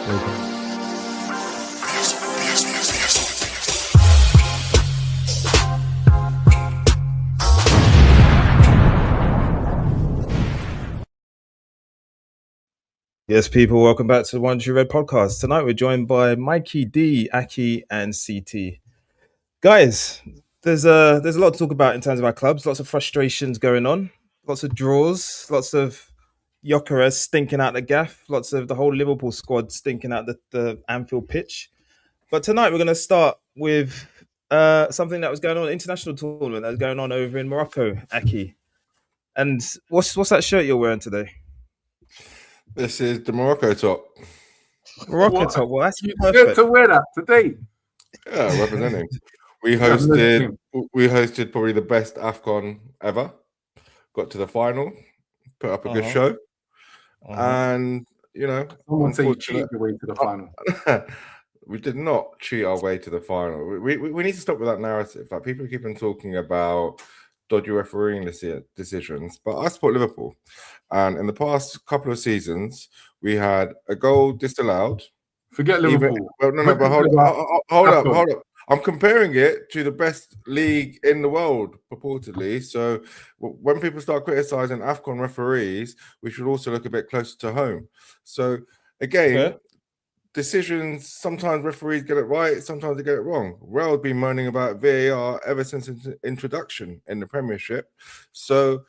Yes, people, welcome back to the One True Red podcast. Tonight we're joined by Mikey D, Aki, and CT. Guys, there's a lot to talk about in terms of our clubs. Lots of frustrations going on, lots of draws, lots of Gyökeres stinking out the gaff, lots of the whole Liverpool squad stinking out the Anfield pitch. But tonight we're going to start with something that was going on, an international tournament that was going on over in Morocco, Aki. And what's that shirt you're wearing today? This is the Morocco top. Morocco top. Well, that's You perfect. get to wear that today. Yeah, representing. We hosted probably the best AFCON ever. Got to the final, put up a good show, and Someone say you cheated your way to the final. We did not cheat our way to the final. We need to stop with that narrative. Like, people keep on talking about dodgy refereeing decisions, but I support Liverpool, and in the past couple of seasons we had a goal disallowed. Forget Liverpool. But hold up. I'm comparing it to the best league in the world, purportedly. So when people start criticizing AFCON referees, we should also look a bit closer to home. So again, decisions, sometimes referees get it right, sometimes they get it wrong. Real's been moaning about VAR ever since its introduction in the Premiership. So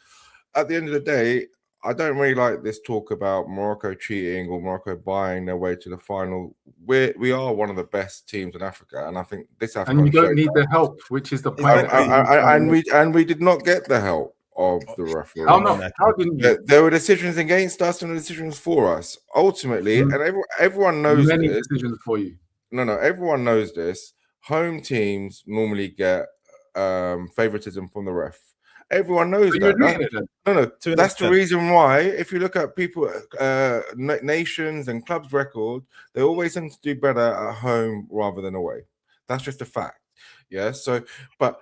at the end of the day, I don't really like this talk about Morocco cheating or Morocco buying their way to the final. We are one of the best teams in Africa, and I think this Africa. And you don't need the help, which is the point. And we did not get the help of the referee. How didn't you? There were decisions against us and decisions for us. Ultimately, and everyone knows many this. decisions for you. No, everyone knows this. Home teams normally get favoritism from the ref. Everyone knows that. No. That's the reason why, if you look at people, nations and clubs' record, they always seem to do better at home rather than away. That's just a fact. Yeah. So, but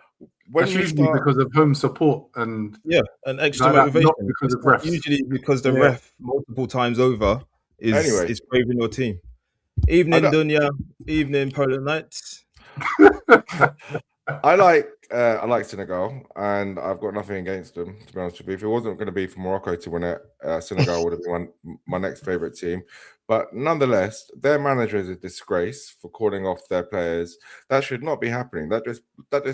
when that's usually because of home support and extra motivation. Not because of refs. Usually because the ref multiple times over is favoring your team. Evening Dunya, evening Poland Knights. I like Senegal, and I've got nothing against them, to be honest with you. If it wasn't going to be for Morocco to win it, Senegal would have been my next favourite team. But nonetheless, their manager is a disgrace for calling off their players. That should not be happening. That just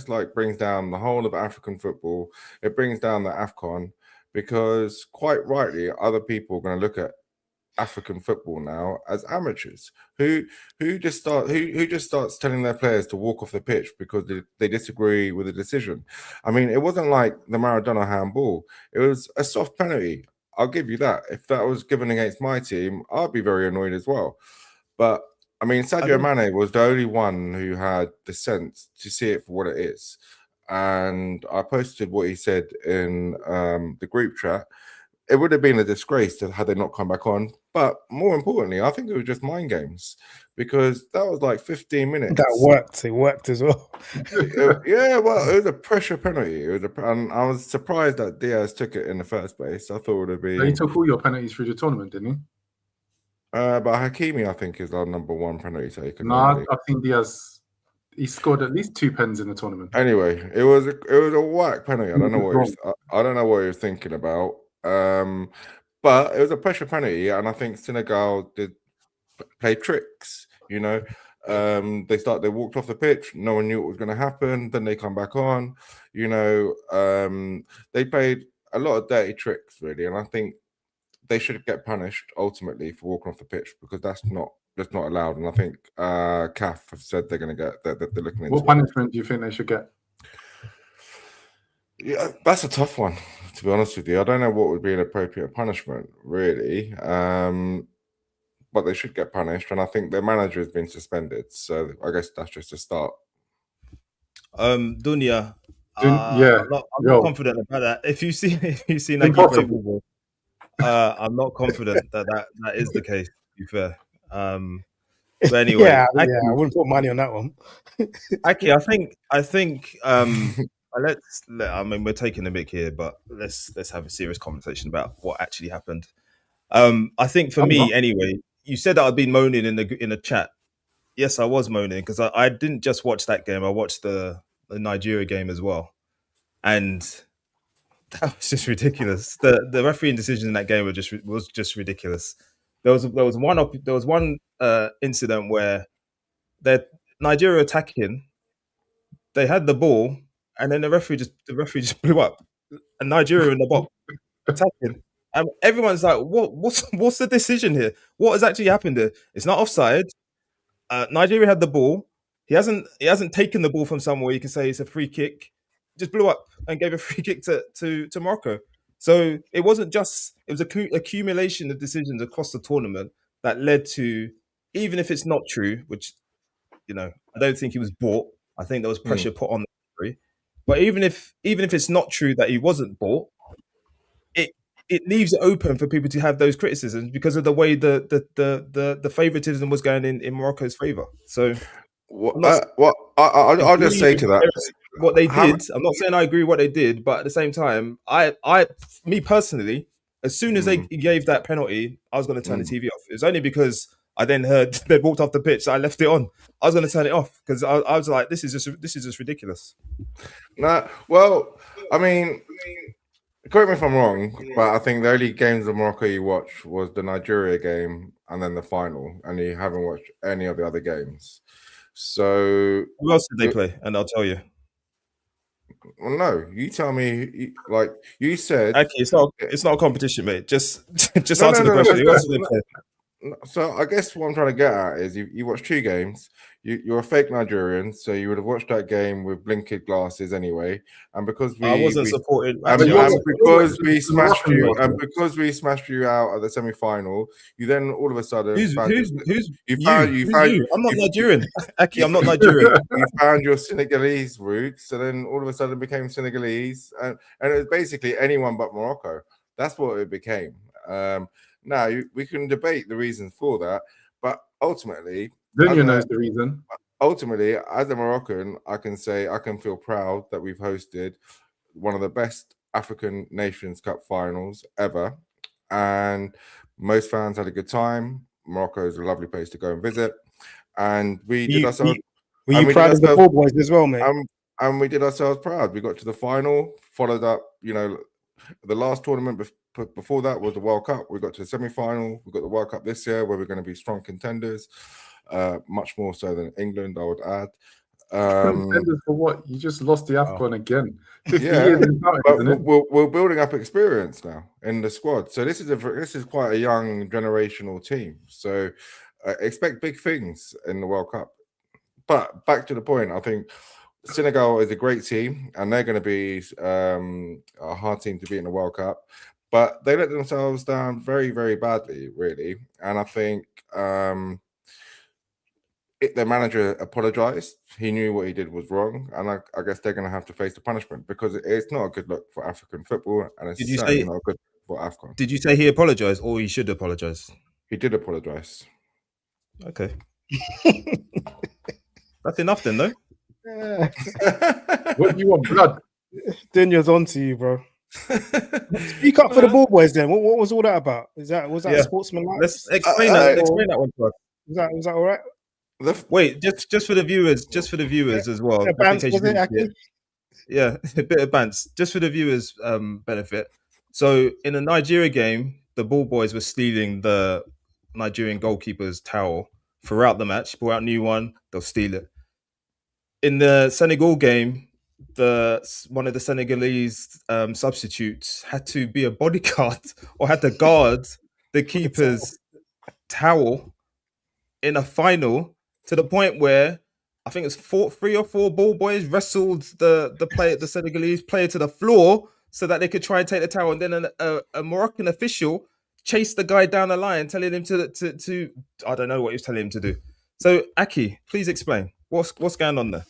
like brings down the whole of African football. It brings down the AFCON, because quite rightly, other people are going to look at African football now as amateurs who just starts telling their players to walk off the pitch because they disagree with the decision. I mean, it wasn't like the Maradona handball. It was a soft penalty. I'll give you that. If that was given against my team, I'd be very annoyed as well. But I mean, Sadio Mane was the only one who had the sense to see it for what it is. And I posted what he said in the group chat. It would have been a disgrace had they not come back on. But more importantly, I think it was just mind games, because that was like 15 minutes. That worked. It worked as well. Yeah, well, it was a pressure penalty. And I was surprised that Diaz took it in the first place. I thought it would have been. He took all your penalties through the tournament, didn't he? But Hakimi, I think, is our number one penalty taker. No, I think Diaz. He scored at least 2 pens in the tournament. Anyway, it was a whack penalty. I don't know what he was thinking about. But it was a pressure penalty, and I think Senegal did play tricks. They walked off the pitch. No one knew what was going to happen. Then they come back on. They played a lot of dirty tricks, really, and I think they should get punished ultimately for walking off the pitch, because that's not allowed. And I think CAF have said they're going to get. They're looking into. What punishment do you think they should get? Yeah, that's a tough one, to be honest with you. I don't know what would be an appropriate punishment, really. But they should get punished, and I think their manager has been suspended. So I guess that's just a start. Dunya, yeah, I'm not confident about that. If you see Nike play football, I'm not confident that is the case. To be fair. But anyway, I wouldn't put money on that one. Aki, I think. I mean, we're taking a mick here, but let's have a serious conversation about what actually happened. I think for me, anyway, you said that I've been moaning in the chat. Yes, I was moaning because I didn't just watch that game. I watched the Nigeria game as well, and that was just ridiculous. The refereeing decisions in that game was just ridiculous. There was one incident where Nigeria attacking, they had the ball, and then the referee just blew up, and Nigeria in the box attacking. And everyone's like, what's the decision here? What has actually happened here? It's not offside. Nigeria had the ball. He hasn't taken the ball from somewhere you can say it's a free kick. Just blew up and gave a free kick to Morocco. So it wasn't just, it was accumulation of decisions across the tournament that led to, even if it's not true, which, I don't think he was bought. I think there was pressure put on the referee. But even if it's not true that he wasn't bought, it leaves it open for people to have those criticisms because of the way the favoritism was going in Morocco's favor. So I'll just say to that, what they did. I'm not saying I agree with what they did, but at the same time, me personally, as soon as they gave that penalty, I was going to turn the TV off. It was only because I then heard they walked off the pitch, so I left it on. I was going to turn it off because I was like, this is just ridiculous. Nah, well, I mean, correct me if I'm wrong, but I think the only games of Morocco you watched was the Nigeria game and then the final, and you haven't watched any of the other games. So who else did they play? And I'll tell you. Well, no, you tell me. Like you said, actually, it's not a competition, mate. Just answer the question. Who else did they play? So I guess what I'm trying to get at is you watched two games. You're a fake Nigerian, so you would have watched that game with blinkered glasses anyway. And because I wasn't supported, because we smashed you out at the semi-final, you then all of a sudden who's you? I'm not Nigerian. Aki, I'm not Nigerian. You found your Senegalese roots, so then all of a sudden became Senegalese, and it was basically anyone but Morocco. That's what it became. Now we can debate the reasons for that, but ultimately. Dunya knows the reason. Ultimately, as a Moroccan, I can feel proud that we've hosted one of the best African Nations Cup finals ever, and most fans had a good time. Morocco is a lovely place to go and visit, and we did ourselves. Were you proud of the ball boys as well, mate? And we did ourselves proud. We got to the final, followed up. The last tournament before that was the World Cup. We got to the semi-final. We got the World Cup this year, where we're going to be strong contenders. Much more so than England, I would add. Contenders for what? You just lost the AFCON again. 50 yeah, years in time, but isn't it? we're building up experience now in the squad. So this is quite a young generational team. So expect big things in the World Cup. But back to the point, I think Senegal is a great team, and they're going to be a hard team to beat in the World Cup. But they let themselves down very, very badly, really. And I think their manager apologized. He knew what he did was wrong, and I guess they're going to have to face the punishment because it's not a good look for African football, and it's certainly not good for AFCON. Did you say he apologized or he should apologize? He did apologize. Okay. That's enough then, though. What do you want, blood? Dunya's on to you, bro. Speak up for the ball boys then. What was all that about? Was that sportsmanlike? Let's explain that. Explain that one to us. Was that all right? Wait, just for the viewers, as well. Yeah, a bit of bants, just for the viewers' benefit. So in the Nigeria game, the ball boys were stealing the Nigerian goalkeeper's towel throughout the match. Pull out a new one, they'll steal it. In the Senegal game, one of the Senegalese substitutes had to be a bodyguard or had to guard the keeper's towel in a final, to the point where I think it's 3 or 4 ball boys wrestled the Senegalese player to the floor so that they could try and take the towel, and then a Moroccan official chased the guy down the line, telling him to I don't know what he was telling him to do. So Aki, please explain what's going on there.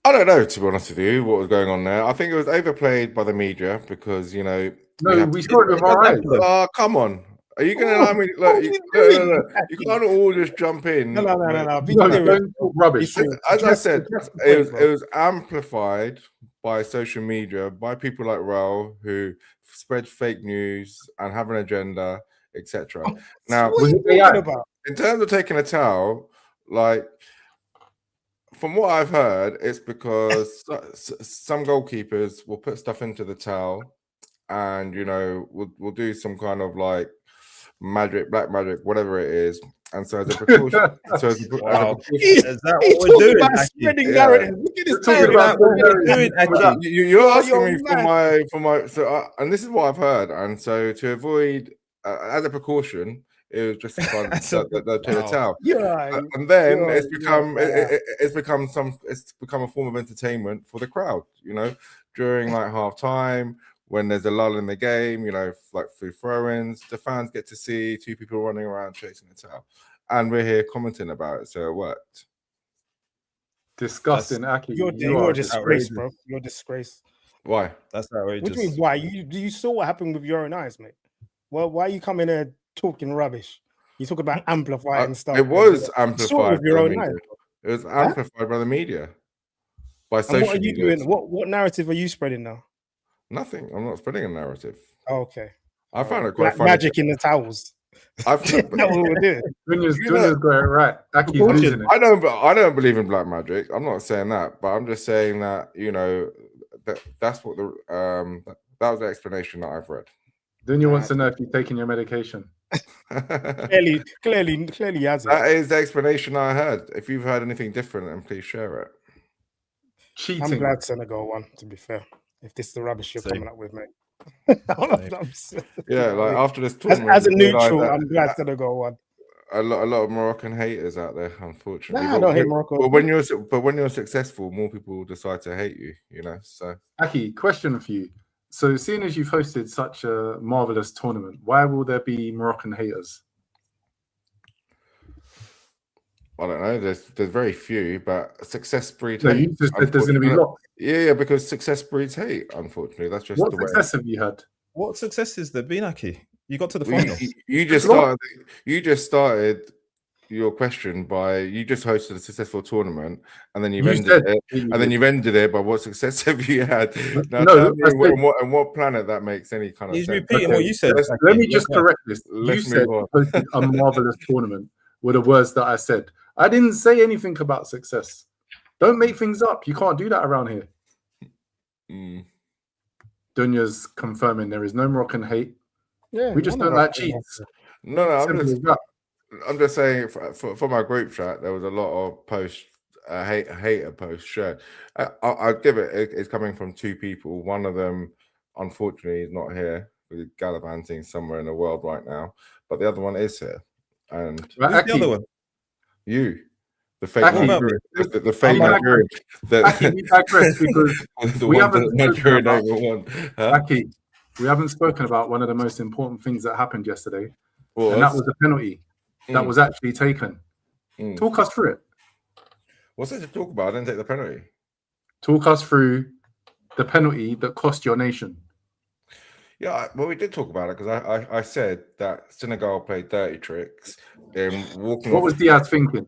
I don't know, to be honest with you, what was going on there. I think it was overplayed by the media because we saw it with our eyes. Oh, come on. Are you going to allow me? Look, you can't all just jump in. No. Don't talk rubbish. As I said, it was amplified by social media, by people like Raul, who spread fake news and have an agenda. etc. Oh, Now, what are you talking about? in terms of taking a towel, like from what I've heard, it's because some goalkeepers will put stuff into the towel, and we'll do some kind of like black magic, whatever it is. And so as a precaution, Wow. He's Is that he's what we're talking doing, about Aki? spreading Yeah. narrative. Look at this We're talking Is about that what we're narrative. doing, Aki? You're asking me mad. for my and this is what I've heard, and so to avoid as a precaution, it was just decided that take the Wow. towel. Yeah, And then you're- it's become yeah. it's become a form of entertainment for the crowd, during like half time when there's a lull in the game, like through throw-ins, the fans get to see two people running around chasing the towel, and we're here commenting about it, so it worked. Disgusting, Aki. You're a disgrace, outrageous. bro. You're a disgrace. Why? That's What outrageous. do you mean? Why? You saw what happened with your own eyes, mate. Well, why are you coming here talking rubbish? You talk about amplifying stuff. It was You saw it amplified with your by the own media. eyes. It was amplified by the media, by And social what are you media. doing? What narrative are you spreading now? Nothing. I'm not spreading a narrative. Oh, okay. I found it Black quite funny. magic in the towels. I've, That's what we're doing. Dunya's You know- got it right. Aki's Caution. losing it. I don't believe in black magic. I'm not saying that, but I'm just saying that that's what that was the explanation that I've read. Dunya wants to know if you're taking your medication. That Clearly he has it. is the explanation I heard. If you've heard anything different, then please share it. Cheating. I'm glad Senegal won, to be fair. If this is the rubbish you're Same. coming up with, mate. Yeah, like after this as tournament, a you realise neutral, that I'm glad Senegal won. a lot of Moroccan haters out there, unfortunately. Nah, I don't hate Morocco. But when you're successful, more people will decide to hate you. So Aki, question for you. So, seeing as you've hosted such a marvelous tournament, why will there be Moroccan haters? I don't know. There's very few, but success breeds No, hate. you just said there's going to be unfortunately. lots. Yeah, because success breeds hate. Unfortunately, that's just What the way. success have you had? What success is there been, Aki? You got to the Well, final. you just Lots. started. You just started your question by you just hosted a successful tournament, and then you've You ended said it, you and then did. you've ended it by what success have you had? Now, No, tell me I said- on what planet that makes any kind of He's sense. repeating Okay, what you said. let's- Aki. Let me just Let's go. correct this. You Let's said move on. you hosted a marvelous tournament were the words that I said. I didn't say anything about success. Don't make things up. You can't do that around here. Mm. Dunya's confirming there is no Moroccan hate. Yeah, We just one of don't us like is cheats. No, Simple as that. I'm just saying for my group chat, there was a lot of posts, hater posts shared. I'll give it. It's coming from two people. One of them, unfortunately, is not here. He's gallivanting somewhere in the world right now. But the other one is here, and Right, Who's the Aki, other one? you, the fake Aki, Nigerian, the fake Aki, Nigerian, Aki, we digress because the we one haven't that Nigerian spoken don't want. Huh? Aki, we haven't spoken about one of the most important things that happened yesterday, What and that was a penalty that Mm. was actually taken. Mm. Talk us through it. What's there to talk about? I didn't take the penalty. Talk us through the penalty that cost your nation. Yeah, well, we did talk about it because I said that Senegal played dirty tricks in walking What off. was Diaz thinking?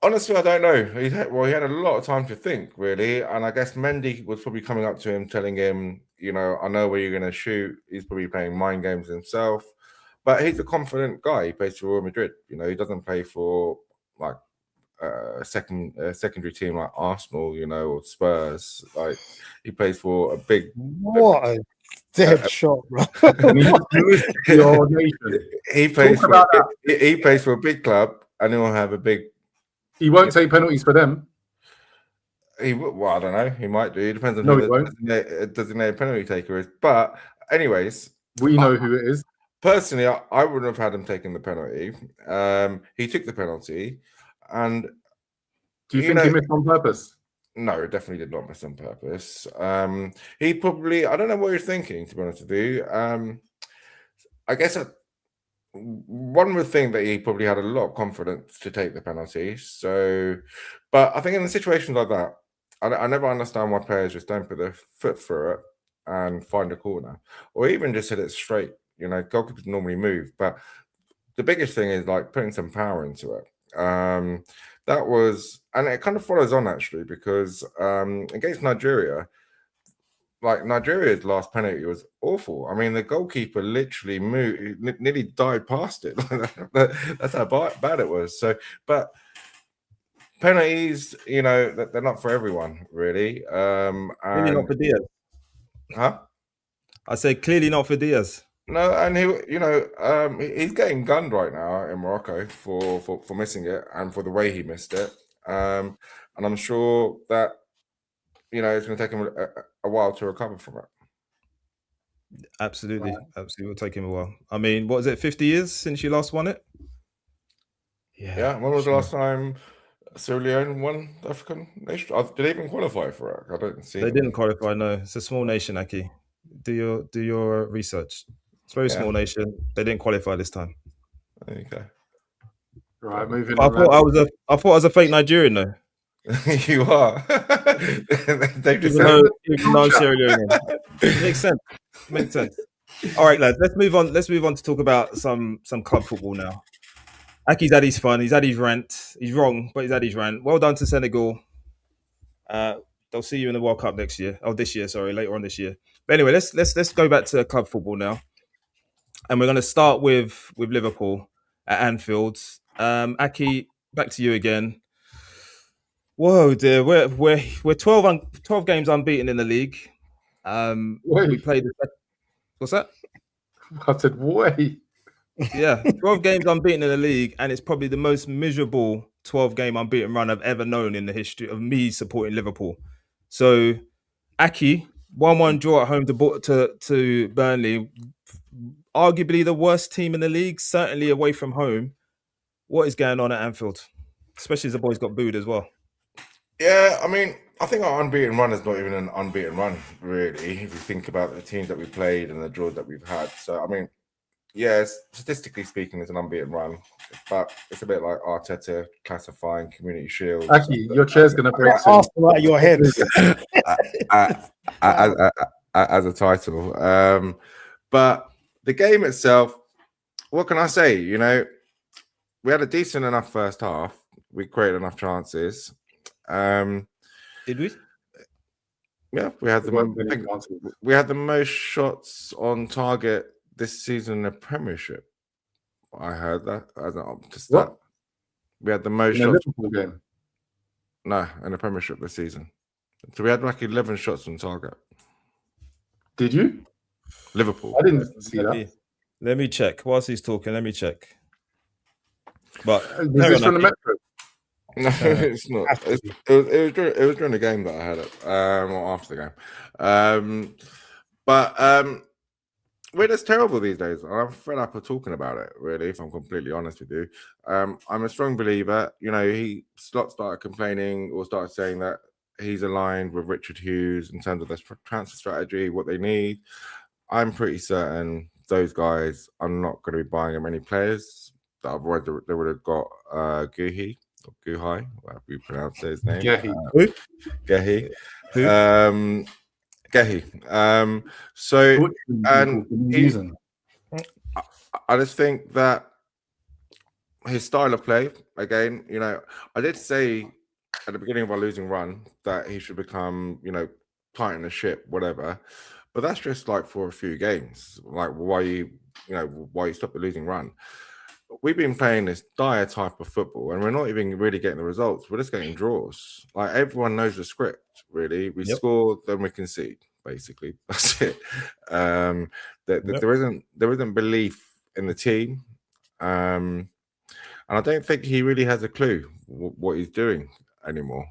Honestly, I don't know. He had a lot of time to think, really, and I guess Mendy was probably coming up to him, telling him, I know where you're going to shoot. He's probably playing mind games himself, but he's a confident guy. He plays for Real Madrid. He doesn't play for like a secondary team like Arsenal, or Spurs. Like he plays for a big. What a dead shot, bro. And he missed your nation. He plays Talk for about he plays for a big club, and he'll have a big. He won't take penalties for them. I don't know. He might do. It depends on No, who he won't. the designated penalty taker is. But anyways, We know who it is. personally, I wouldn't have had him taking the penalty. He took the penalty, and Do you think he missed on purpose? no, definitely did not miss on purpose. He probably, I don't know what you're thinking, to be honest with you. I guess one would think that he probably had a lot of confidence to take the penalty. So, but I think in a situation like that, I never understand why players just don't put their foot through it and find a corner, or even just hit it straight. Goalkeepers normally move, but the biggest thing is like putting some power into it. That was, and it kind of follows on actually, because against Nigeria, like Nigeria's last penalty was awful. I mean, the goalkeeper literally nearly died past it. That's how bad it was. So, but penalties, they're not for everyone, really. Clearly not And for Diaz. huh? I said clearly not for Diaz. No, and he's getting gunned right now in Morocco for missing it and for the way he missed it. And I'm sure that it's going to take him a while to recover from it. Absolutely, absolutely, will take him a while. I mean, what is it? 50 years since you last won it? Yeah. When was the last time Sierra Leone won the African nation? Did they even qualify for it? I don't see. They didn't qualify. No, it's a small nation, Aki. Do your research. It's a very small nation. They didn't qualify this time. Okay. Right, moving I on. thought I was a fake Nigerian though. You are. They just Even though I'm Sierra Leonean. Makes sense. Makes sense. All right, lads. Let's move on. Let's move on to talk about some club football now. Aki's had his fun. He's had his rant. He's wrong, but he's had his rant. Well done to Senegal. They'll see you in the World Cup next year. Oh, this year. Sorry, later on this year. But anyway, let's go back to club football now, and we're going to start with Liverpool at Anfield. Aki, back to you again. Whoa, dear. We're 12 games unbeaten in the league. We played. What's that? I said, wait. Yeah, 12 games unbeaten in the league, and it's probably the most miserable 12-game unbeaten run I've ever known in the history of me supporting Liverpool. So, Aki, 1-1 draw at home to Burnley, arguably the worst team in the league, certainly away from home. What is going on at Anfield? Especially as the boys got booed as well. Yeah, I mean, I think our unbeaten run is not even an unbeaten run, really, if you think about the teams that we played and the draws that we've had. So, I mean, yes, statistically speaking, it's an unbeaten run, but it's a bit like Arteta classifying Community Shield. Aki, your chair's going to break. Arsenal out of your head. As a title. But the game itself, what can I say? We had a decent enough first half. We created enough chances. Did we? Yeah, we had the most shots on target this season in the Premiership. I heard that. What? We had the most in a shots. Liverpool game? No, in the Premiership this season. So we had like 11 shots on target. Did you? Liverpool. I didn't see that. Let me check. Whilst he's talking, let me check. But is this from the Metro? No, it's not. It was during the game that I had it, or after the game. But we're just terrible these days. I'm fed up of talking about it, really, if I'm completely honest with you. I'm a strong believer. Slot started complaining or started saying that he's aligned with Richard Hughes in terms of their transfer strategy, what they need. I'm pretty certain those guys are not going to be buying them any players. Otherwise, they would have got Guhi. Guhai, whatever you pronounce his name. Gehi. Gehi. Gehi. So, and I just think that his style of play, again, I did say at the beginning of our losing run that he should become, tighten the ship, whatever. But that's just like for a few games. Like why you stop the losing run. We've been playing this dire type of football and we're not even really getting the results. We're just getting draws. Like everyone knows the script, really. We score, then we concede, basically. That's it. There isn't belief in the team. And I don't think he really has a clue what he's doing anymore,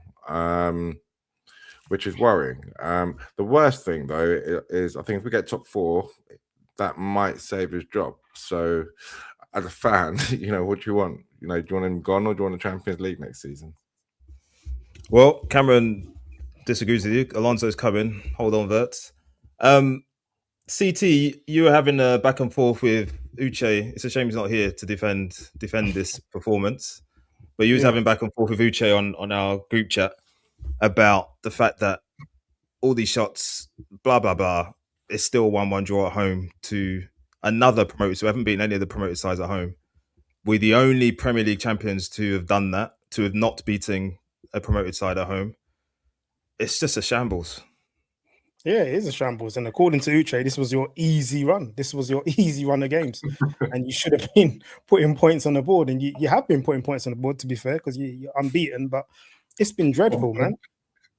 which is worrying. The worst thing, though, is I think if we get top 4, that might save his job. So, as a fan, what do you want? Do you want him gone or do you want the Champions League next season? Well, Cameron disagrees with you. Alonso's coming. Hold on, Verts. CT, you were having a back and forth with Uche. It's a shame he's not here to defend this performance. But you was having back and forth with Uche on our group chat about the fact that all these shots, blah, blah, blah, it's still 1-1 draw at home to another promoted. So we haven't beaten any of the promoted sides at home. We're the only Premier League champions to have done that, to have not beating a promoted side at home. It's just a shambles. Yeah, it is a shambles. And according to Uche, this was your easy run. This was your easy run of games. And you should have been putting points on the board. And you have been putting points on the board, to be fair, because you're unbeaten. But it's been dreadful, man.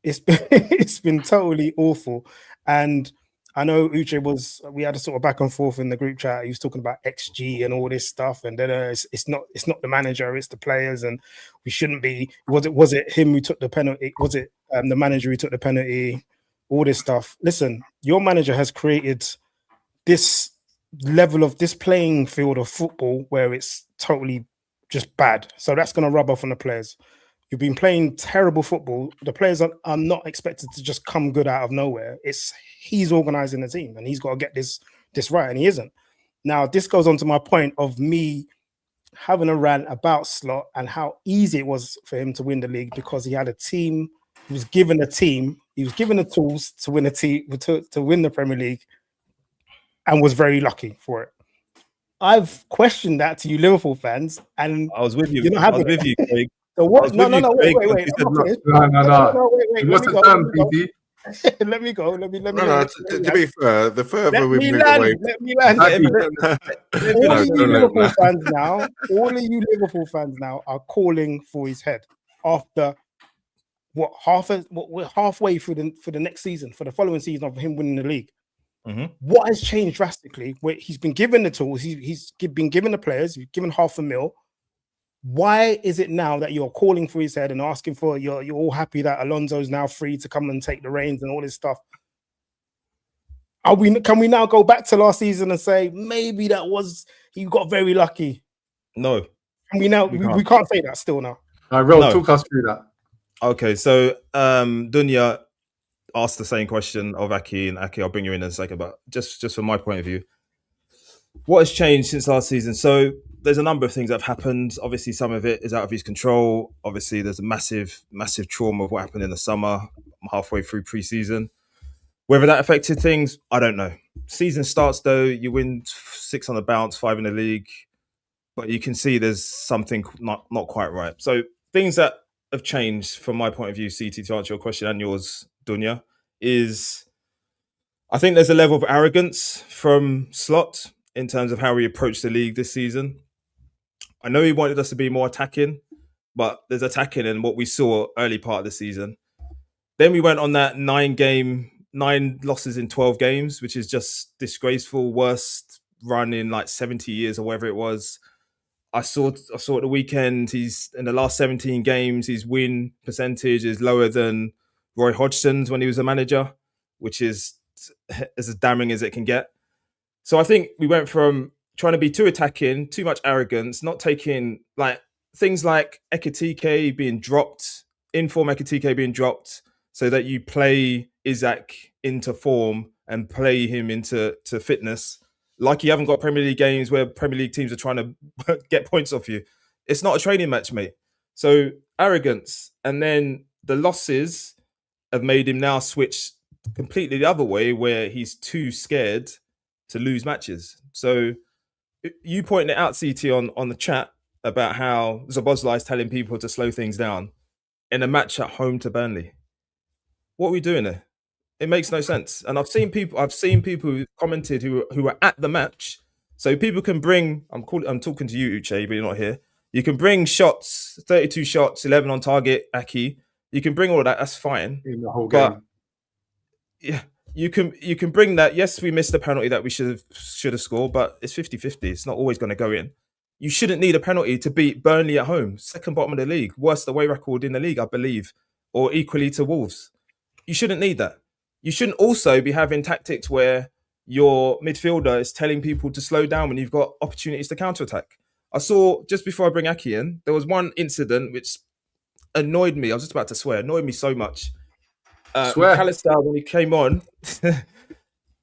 It's been it's been totally awful. And I know Uche we had a sort of back and forth in the group chat. He was talking about XG and all this stuff. And then it's not the manager, it's the players. And we shouldn't be. Was it him who took the penalty? Was it the manager who took the penalty? All this stuff. Listen, your manager has created this level of this playing field of football where it's totally just bad. So that's going to rub off on the players. You've been playing terrible football. The players are not expected to just come good out of nowhere. He's organizing the team and he's got to get this right, and he isn't. Now, this goes on to my point of me having a rant about Slot and how easy it was for him to win the league because he had a team. He was given a team. He was given the tools to win to win the Premier League, and was very lucky for it. I've questioned that to you Liverpool fans, and I was with you. You're not having with you, Craig. So what? No, Craig, wait. No. Wait. What's the term, PD? Let me go. Let me. To be fair, the further we move away, let me land. All of you Liverpool fans now are calling for his head after we're halfway through the next season, for the following season of him winning the league. Mm-hmm. What has changed drastically? Where he's been given the tools, he's been given the players, he's given $500,000. Why is it now that you're calling for his head and asking for you're all happy that Alonso's now free to come and take the reins and all this stuff? Can we now go back to last season and say maybe he got very lucky? No. Can we now we can't say that still now. All right, Rob, talk us through that. Okay, so Dunya asked the same question of Aki, and Aki, I'll bring you in a second, but just from my point of view, what has changed since last season? So there's a number of things that have happened. Obviously, some of it is out of his control. Obviously, there's a massive trauma of what happened in the summer, halfway through pre-season. Whether that affected things, I don't know. Season starts though, you win 6 on the bounce, 5 in the league, but you can see there's something not quite right. So things that have changed from my point of view, CT, to answer your question and yours, Dunya, is I think there's a level of arrogance from Slot in terms of how he approached the league this season. I know he wanted us to be more attacking, but there's attacking in what we saw early part of the season. Then we went on that 9 losses in 12 games, which is just disgraceful, worst run in like 70 years or whatever it was. I saw at the weekend, he's in the last 17 games, his win percentage is lower than Roy Hodgson's when he was a manager, which is as damning as it can get. So I think we went from trying to be too attacking, too much arrogance, not taking like things like Ekitike being dropped, inform Ekitike being dropped, so that you play Isaac into form and play him into fitness. Like you haven't got Premier League games where Premier League teams are trying to get points off you. It's not a training match, mate. So arrogance. And then the losses have made him now switch completely the other way where he's too scared to lose matches. So you pointed it out, CT, on the chat about how Szoboszlai is telling people to slow things down in a match at home to Burnley. What are we doing there? It makes no sense. And I've seen people who commented who were at the match. So people can bring, I'm talking to you, Uche, but you're not here. You can bring shots, 32 shots, 11 on target, Aki. You can bring all that, that's fine. In the whole game. But yeah, you can bring that. Yes, we missed the penalty that we should have scored, but it's 50-50. It's not always going to go in. You shouldn't need a penalty to beat Burnley at home, second bottom of the league, worst away record in the league, I believe, or equally to Wolves. You shouldn't need that. You shouldn't also be having tactics where your midfielder is telling people to slow down when you've got opportunities to counterattack. I saw, just before I bring Aki in, there was one incident which annoyed me. I was just about to swear. Annoyed me so much. McAllister, when he came on,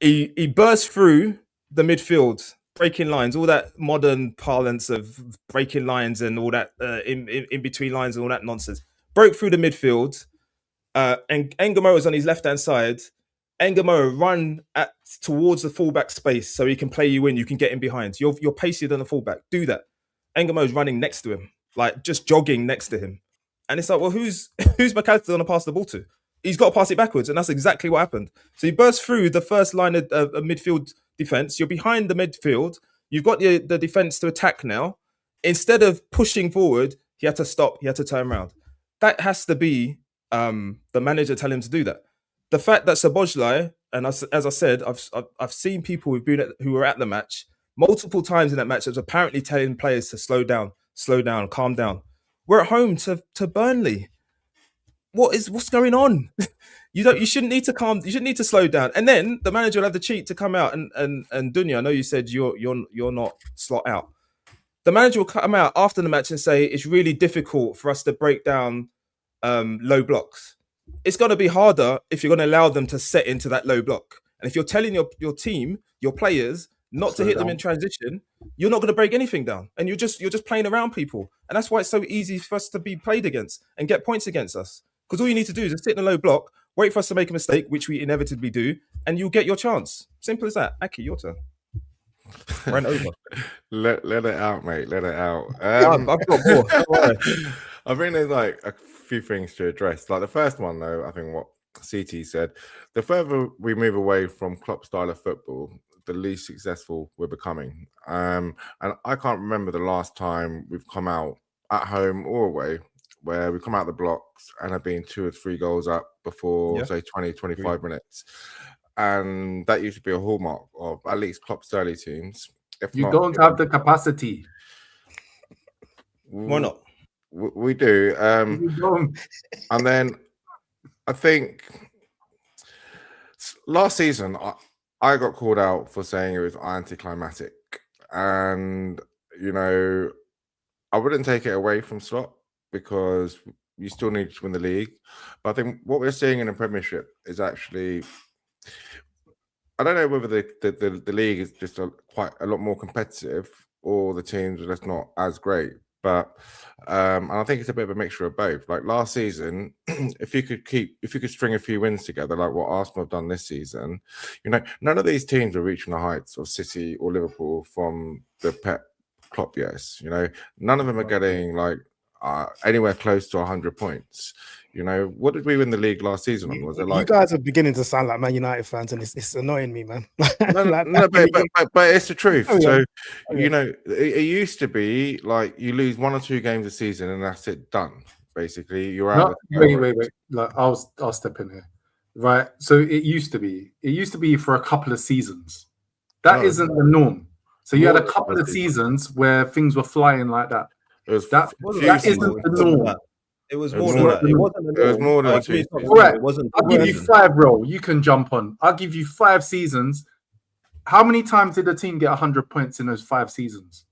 he burst through the midfield, breaking lines, all that modern parlance of breaking lines and all that in between lines and all that nonsense. Broke through the midfield. And Engamo is on his left-hand side. Engamo run towards the fullback space so he can play you in. You can get in behind. You're pacier than the fullback. Do that. Engamo is running next to him, like just jogging next to him. And it's like, well, who's McAllister going to pass the ball to? he's got to pass it backwards, and that's exactly what happened. So you burst through the first line of midfield defense. You're behind the midfield. You've got the defense to attack now. Instead of pushing forward, he had to stop. He had to turn around. That has to be the manager telling him to do that. The fact that Szoboszlai, and as I said, I've seen people who were at the match multiple times in that match that was apparently telling players to slow down, calm down. We're at home to Burnley. What's going on? You shouldn't need to calm. You shouldn't need to slow down. And then the manager will have the cheat to come out and Dunya, I know you said you're not slot out. The manager will come out after the match and say it's really difficult for us to break down low blocks. It's going to be harder if you're going to allow them to set into that low block. And if you're telling your team, your players, not to hit them in transition, you're not going to break anything down, and you're just playing around people. And that's why it's so easy for us to be played against and get points against us. Because all you need to do is just sit in a low block, wait for us to make a mistake, which we inevitably do, and you'll get your chance. Simple as that. Aki, your turn. Ran over. Let it out, mate. Let it out. I've got more. Don't worry. I think there's like a few things to address. Like the first one, though, I think what CT said, the further we move away from Klopp's style of football, the least successful we're becoming. And I can't remember the last time we've come out at home or away where we come out the blocks and have been 2 or 3 goals up before, say, 20, 25 minutes. And that used to be a hallmark of at least Klopp's early teams. If You not, don't have the capacity. Why not? We do. You don't. And then I think last season, I got called out for saying it was anticlimactic. And, I wouldn't take it away from Slot because you still need to win the league. But I think what we're seeing in the Premiership is actually, I don't know whether the league is just quite a lot more competitive or the teams are just not as great. But and I think it's a bit of a mixture of both. Like last season, if you could string a few wins together, like what Arsenal have done this season, none of these teams are reaching the heights of City or Liverpool from the Pep Klopp years. None of them are getting like anywhere close to 100 points. What did we win the league last season on? Was it like you guys are beginning to sound like Man United fans, and it's annoying me, man. but it's the truth. It used to be like you lose 1 or 2 games a season and that's it, done. Basically, you're out. Wait. Like, I'll step in here. Right. So it used to be for a couple of seasons. That isn't the norm. So you had a couple of seasons where things were flying like that. That isn't the norm. It was more than that. It wasn't. It was more than that. Correct. I'll give you 5, bro. You can jump on. I'll give you 5 seasons. How many times did the team get 100 points in those 5 seasons?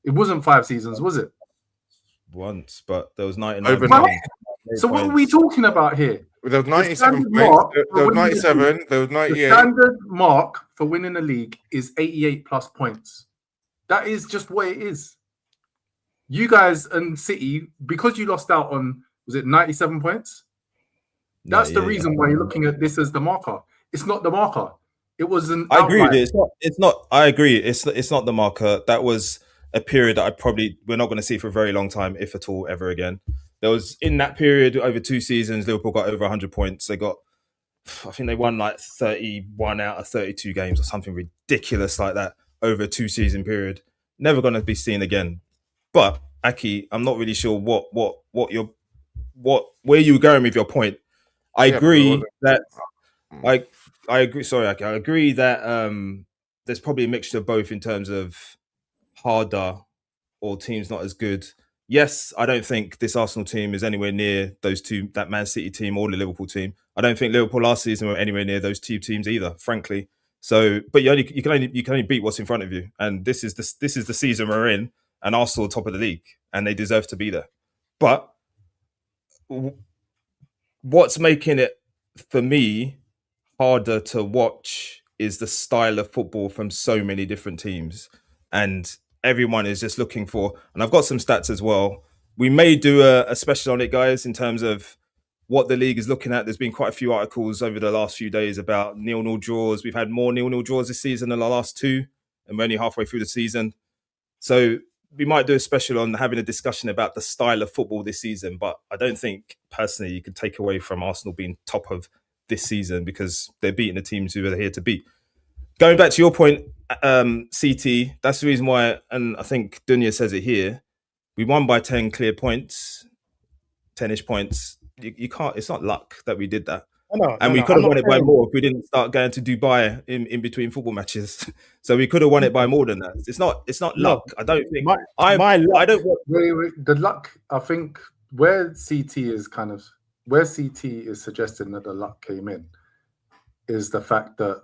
It wasn't 5 seasons, was it? Once, but there was 99. Overnight. So what are we talking about here? There was 97 points. There was 97. There was 98. The standard mark for winning a league is 88 plus points. That is just what it is. You guys and City, because you lost out on, was it 97 points? That's the reason why you're looking at this as the marker. It's not the marker. It was an I agree with you. It's not. I agree. It's not the marker. That was a period that we're not going to see for a very long time, if at all, ever again. There was, in that period, over 2 seasons, Liverpool got over 100 points. I think they won like 31 out of 32 games or something ridiculous like that over a 2-season period. Never going to be seen again. But Aki, I'm not really sure where you were going with your point. I agree that I agree. Sorry, Aki, I agree that there's probably a mixture of both in terms of harder or teams not as good. Yes, I don't think this Arsenal team is anywhere near those two, that Man City team or the Liverpool team. I don't think Liverpool last season were anywhere near those 2 teams either, frankly. So, but you can only beat what's in front of you, and this is the season we're in. And Arsenal top of the league, and they deserve to be there. But what's making it, for me, harder to watch is the style of football from so many different teams. And everyone is just looking for, and I've got some stats as well. We may do a special on it, guys, in terms of what the league is looking at. There's been quite a few articles over the last few days about 0-0 draws. We've had more 0-0 draws this season than the last 2, and we're only halfway through the season. So we might do a special on having a discussion about the style of football this season, but I don't think personally you could take away from Arsenal being top of this season because they're beating the teams who are here to beat. Going back to your point, CT, that's the reason why, and I think Dunya says it here, we won by 10 clear points, 10-ish points. You can't, it's not luck that we did that. And we could have won it by more if we didn't start going to Dubai in between football matches. So we could have won it by more than that. It's not luck. I don't think. The luck, I think where CT is suggesting that the luck came in is the fact that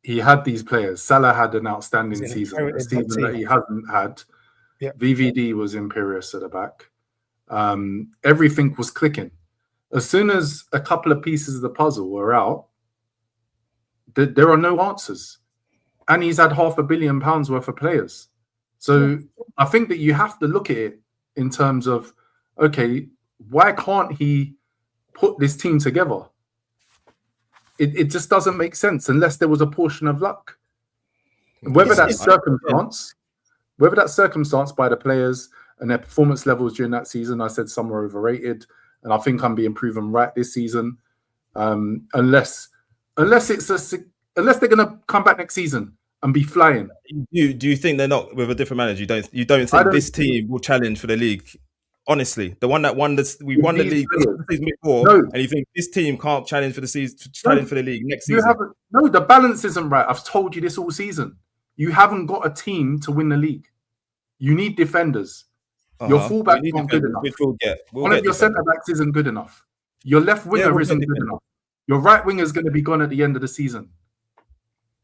he had these players. Salah had an outstanding season, a season that he hasn't had. Yeah. VVD was imperious at the back. Everything was clicking. As soon as a couple of pieces of the puzzle were out, there are no answers. And he's had £500 million worth of players. So I think that you have to look at it in terms of, okay, why can't he put this team together? It just doesn't make sense unless there was a portion of luck. Whether that's circumstance by the players and their performance levels during that season, I said some were overrated, and I think I'm being proven right this season. Unless they're going to come back next season and be flying. Do you think they're not with a different manager? You don't think this team will challenge for the league? Honestly, the one that won this, we won the league the season before, and you think this team can't challenge for the season, challenge for the league next season? The balance isn't right. I've told you this all season. You haven't got a team to win the league. You need defenders. Your fullbacks aren't good enough. One of your centre backs isn't good enough. Your left winger isn't good enough. Your right winger is going to be gone at the end of the season.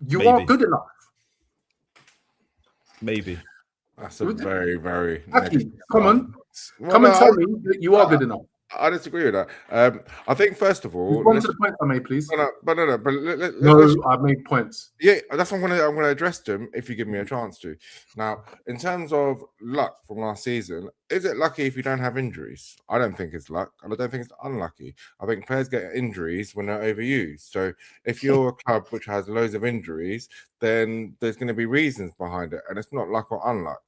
You aren't good enough. Maybe. That's a very, very. Actually, come on. Come and tell me that you are good enough. I disagree with that. I think first of all, respond to the points I made, please. I made points. Yeah, that's what I'm going to address them if you give me a chance to. Now, in terms of luck from last season, is it lucky if you don't have injuries? I don't think it's luck, and I don't think it's unlucky. I think players get injuries when they're overused. So if you're a club which has loads of injuries, then there's going to be reasons behind it, and it's not luck or unluck.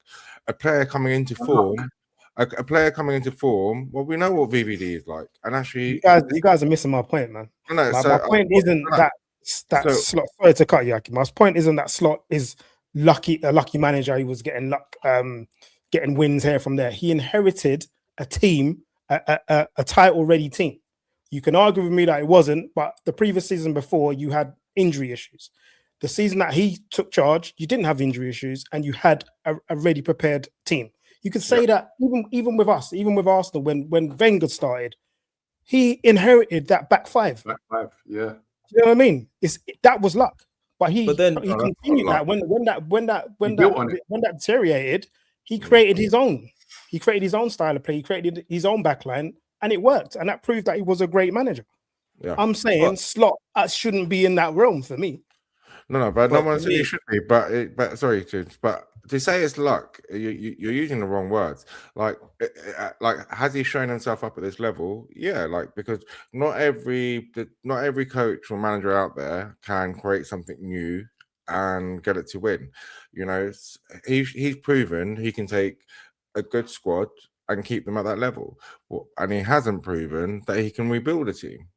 A player coming into form. A player coming into form, well, we know what VVD is like, and actually, you guys are missing my point, man. My point isn't that slot. Sorry to cut you, Aki. My point isn't that slot is a lucky manager. He was getting luck, getting wins here from there. He inherited a team, a title-ready team. You can argue with me that it wasn't, but the previous season before, you had injury issues. The season that he took charge, you didn't have injury issues, and you had a ready, prepared team. You could say that even with us, even with Arsenal, when Wenger started, he inherited that back five. Back five, yeah. You know what I mean? That was luck, but he continued that when that deteriorated, he created his own. He created his own style of play. He created his own backline, and it worked. And that proved that he was a great manager. Yeah. I'm saying slot shouldn't be in that realm for me. No, but no one said it should be. But sorry, James, but to say it's luck, you're using the wrong words. Like, has he shown himself up at this level? Yeah, because not every coach or manager out there can create something new and get it to win. You know, he's proven he can take a good squad and keep them at that level, and he hasn't proven that he can rebuild a team.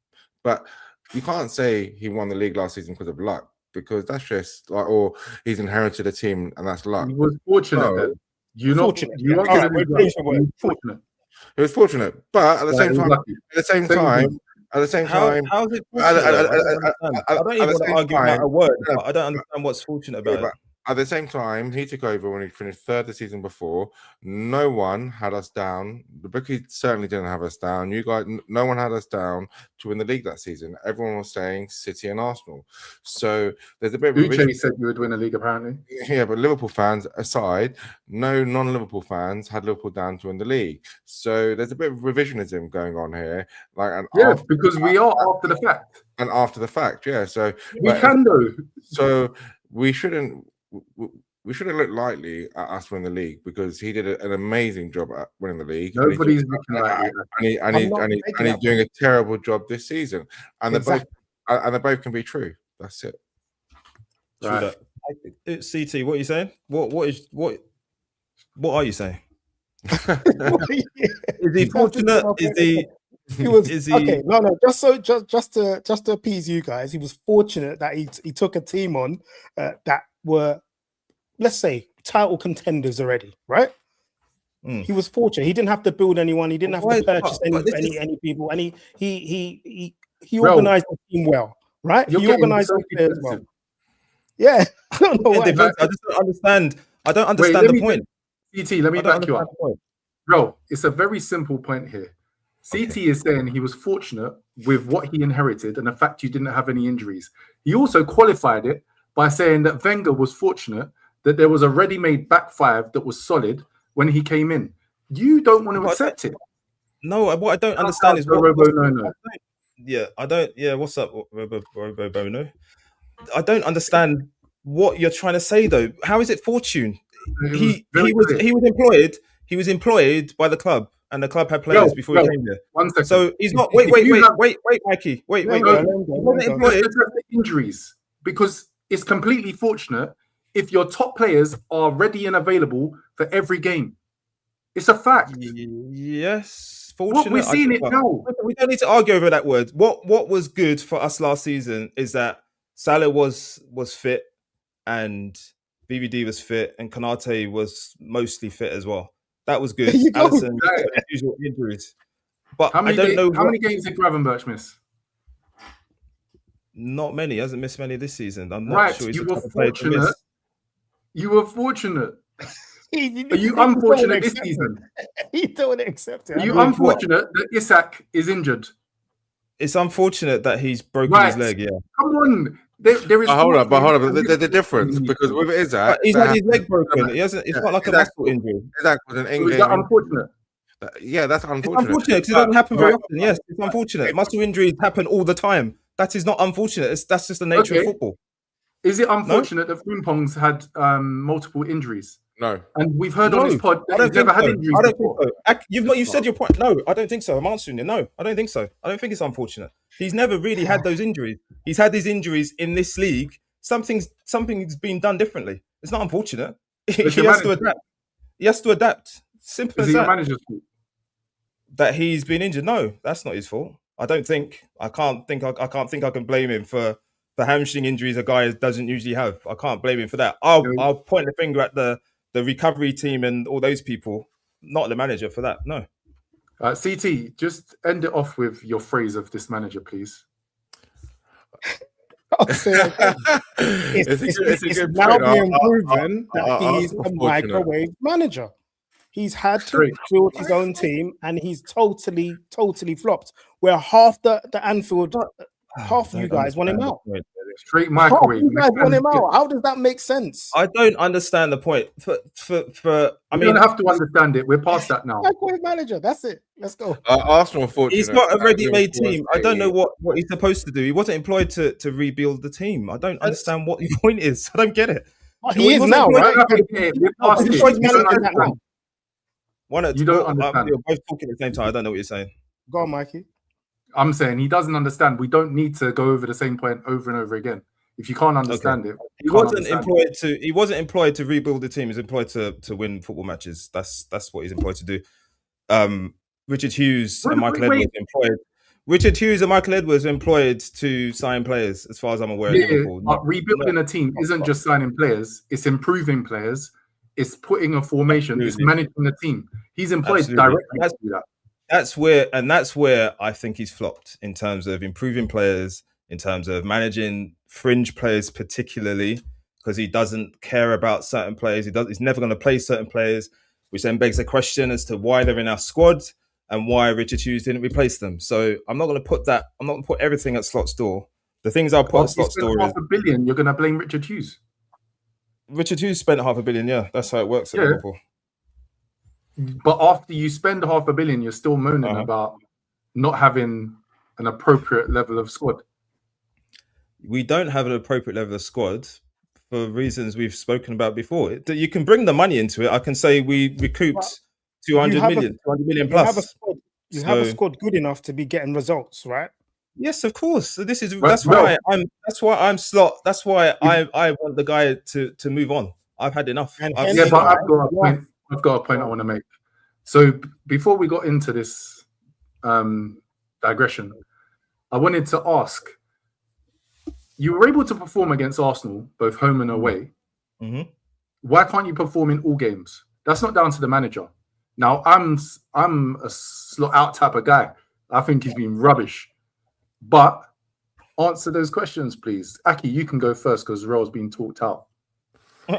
But you can't say he won the league last season because of luck. Because that's just or he's inherited a team and that's luck. He was fortunate. He was fortunate, but at the same time, how is it fortunate? I don't even want to argue about a word. I don't understand what's fortunate about it. At the same time, he took over when he finished third the season before. No one had us down. The bookies certainly didn't have us down. You guys, no one had us down to win the league that season. Everyone was saying City and Arsenal. So there's a bit of Uche said you would win a league, apparently. Yeah, but Liverpool fans aside, no non-Liverpool fans had Liverpool down to win the league. So there's a bit of revisionism going on here. Because we are after the fact. And after the fact, yeah. So we can do. So we shouldn't look lightly at us winning the league because he did an amazing job at winning the league. Nobody's looking at it. And he's doing a terrible job this season. And they both can be true. That's it. Right. CT, what are you saying? What are you saying? Is he fortunate? He was Is he okay. No. Just to appease you guys, he was fortunate that he took a team on that were, let's say, title contenders already, right? He was fortunate. He didn't have to build anyone. He didn't have to purchase any people, and he organized the team well, right? He organized the players well. Yeah, I don't know why. I just don't understand. I don't understand the point. CT, let me back you up. Bro, it's a very simple point here. CT is saying he was fortunate with what he inherited and the fact you didn't have any injuries. He also qualified it by saying that Wenger was fortunate that there was a ready-made back five that was solid when he came in. You don't want to accept it. No, what I don't understand is what's up, Robo Bono? I don't understand what you're trying to say though. How is it fortune? He was employed by the club, and the club had players before he came there. 1 second. So he's not. Wait, Mikey. Wait. Injuries, because it's completely fortunate if your top players are ready and available for every game. It's a fact. Yes, fortunate. We're seeing it now. We don't need to argue over that word. What was good for us last season is that Salah was fit, and BVD was fit, and Konate was mostly fit as well. That was good. Alisson, usual injuries. But I don't know how many games did Gravenberch miss? Not many. He hasn't missed many this season. I'm not sure he's you were fortunate. You were fortunate. Are you unfortunate this season? He don't accept it. Are you unfortunate that Isak is injured? It's unfortunate that he's broken his leg. Yeah. Come on. There is. Hold on. There's a difference because with Isak, he's had his leg broken. He hasn't. It's not like a muscle injury. Isak was an in-game. Is that unfortunate? Yeah, that's unfortunate. It's unfortunate because it doesn't happen very often. Yes, it's unfortunate. Muscle injuries happen all the time. That is not unfortunate. That's just the nature of football. Is it unfortunate that Frimpong's had multiple injuries? No. And we've heard on this pod that he's never had injuries. I don't think so. You've said your point. No, I don't think so. I'm answering you. No, I don't think so. I don't think it's unfortunate. He's never really had those injuries. He's had these injuries in this league. Something's been done differently. It's not unfortunate. He has to adapt. He has to adapt. Simple as that. Is it manager's fault that he's been injured? No, that's not his fault. I can't think I can blame him for the hamstring injuries a guy doesn't usually have. I can't blame him for that. I'll point the finger at the recovery team and all those people, not the manager for that. No. CT, just end it off with your phrase of this manager, please. It's now being proven that he's a microwave manager. He's had to build his own team, and he's totally flopped. Where half the Anfield, half you guys want him out. Straight microwave. You guys want him out. How does that make sense? I don't understand the point. You don't have to understand it. We're past that now. Microwave manager. That's it. Let's go. Arsenal, unfortunately, he's got a ready-made team. I don't know what he's supposed to do. He wasn't employed to rebuild the team. I don't understand what the point is. I don't get it. He is now, right? We're past it. You don't understand. You're both talking at the same time. I don't know what you're saying. Go on, Mikey. I'm saying he doesn't understand. We don't need to go over the same point over and over again. If you can't understand it, he wasn't employed to rebuild the team. He's employed to win football matches. That's what he's employed to do. Richard Hughes and Michael Edwards were employed to sign players, as far as I'm aware. Liverpool. Rebuilding a team isn't just signing players; it's improving players. It's putting a formation. It's managing the team. He's employed directly to do that. That's where I think he's flopped in terms of improving players, in terms of managing fringe players, particularly because he doesn't care about certain players. He's never going to play certain players, which then begs the question as to why they're in our squad and why Richard Hughes didn't replace them. So I'm not going to put everything at Slot's door. The things I'll put at Slot's door is $500 million. You're going to blame Richard Hughes. Richard Hughes spent $500 million. Yeah, that's how it works at Liverpool. But after you spend $500 million, you're still moaning about not having an appropriate level of squad. We don't have an appropriate level of squad for reasons we've spoken about before. You can bring the money into it. I can say we recouped 200 million plus. You have a squad good enough to be getting results, right? Yes, of course. So this is Right, that's Mel. why I'm slot. That's why I want the guy to move on. I've had enough. And I've hence Yeah, seen but enough. I've got a point. I've got a point I want to make. So before we got into this digression, I wanted to ask: you were able to perform against Arsenal, both home and away. Mhm. Why can't you perform in all games? That's not down to the manager. Now, I'm a slot out type of guy. I think he's been rubbish. But answer those questions, please. Aki, you can go first because Roy's been talked out.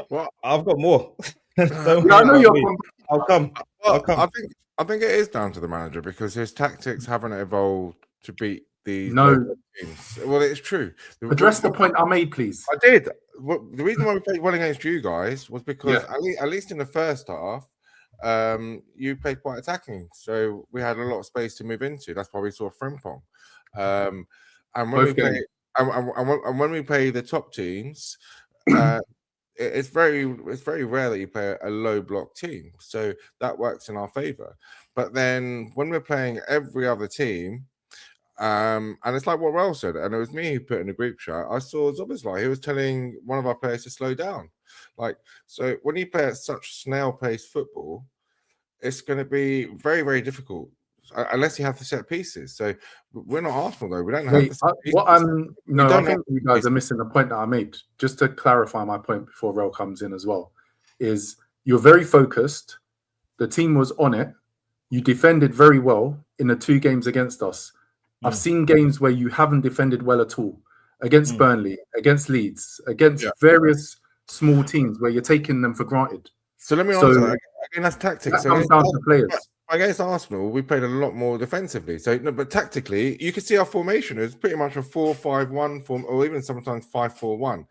Well, I've got more. Don't Yeah, worry I know about you're. me. I'll come. I'll well, come. I think it is down to the manager because his tactics haven't evolved to beat these No. low teams. Well, it's true. Address the point I made, please. I did. Well, the reason why we played well against you guys was because Yeah. at least in the first half, you played quite attacking, so we had a lot of space to move into. That's why we saw Frimpong. And when Both we play, games. and when we play the top teams, it's very rare that you play a low block team, so that works in our favor. But then when we're playing every other team, and it's like what Raul said, and it was me who put in the group chat. I saw Zobazlai, he was telling one of our players to slow down. Like, so when you play at such snail-paced football, it's going to be very, very difficult unless you have the set pieces. So we're not Arsenal though. We don't have Wait, the set pieces. what I'm no, I don't think have you guys are missing the point that I made. Just to clarify my point before Rel comes in as well, is you're very focused. The team was on it. You defended very well in the 2 games against us. I've seen games where you haven't defended well at all. Against Burnley, against Leeds, against various small teams where you're taking them for granted. So let me answer that. Again, that's tactics. That comes down to players. Against Arsenal, we played a lot more defensively. So, no, but tactically, you can see our formation is pretty much a 4-5-1 form, or even sometimes 5-4-1.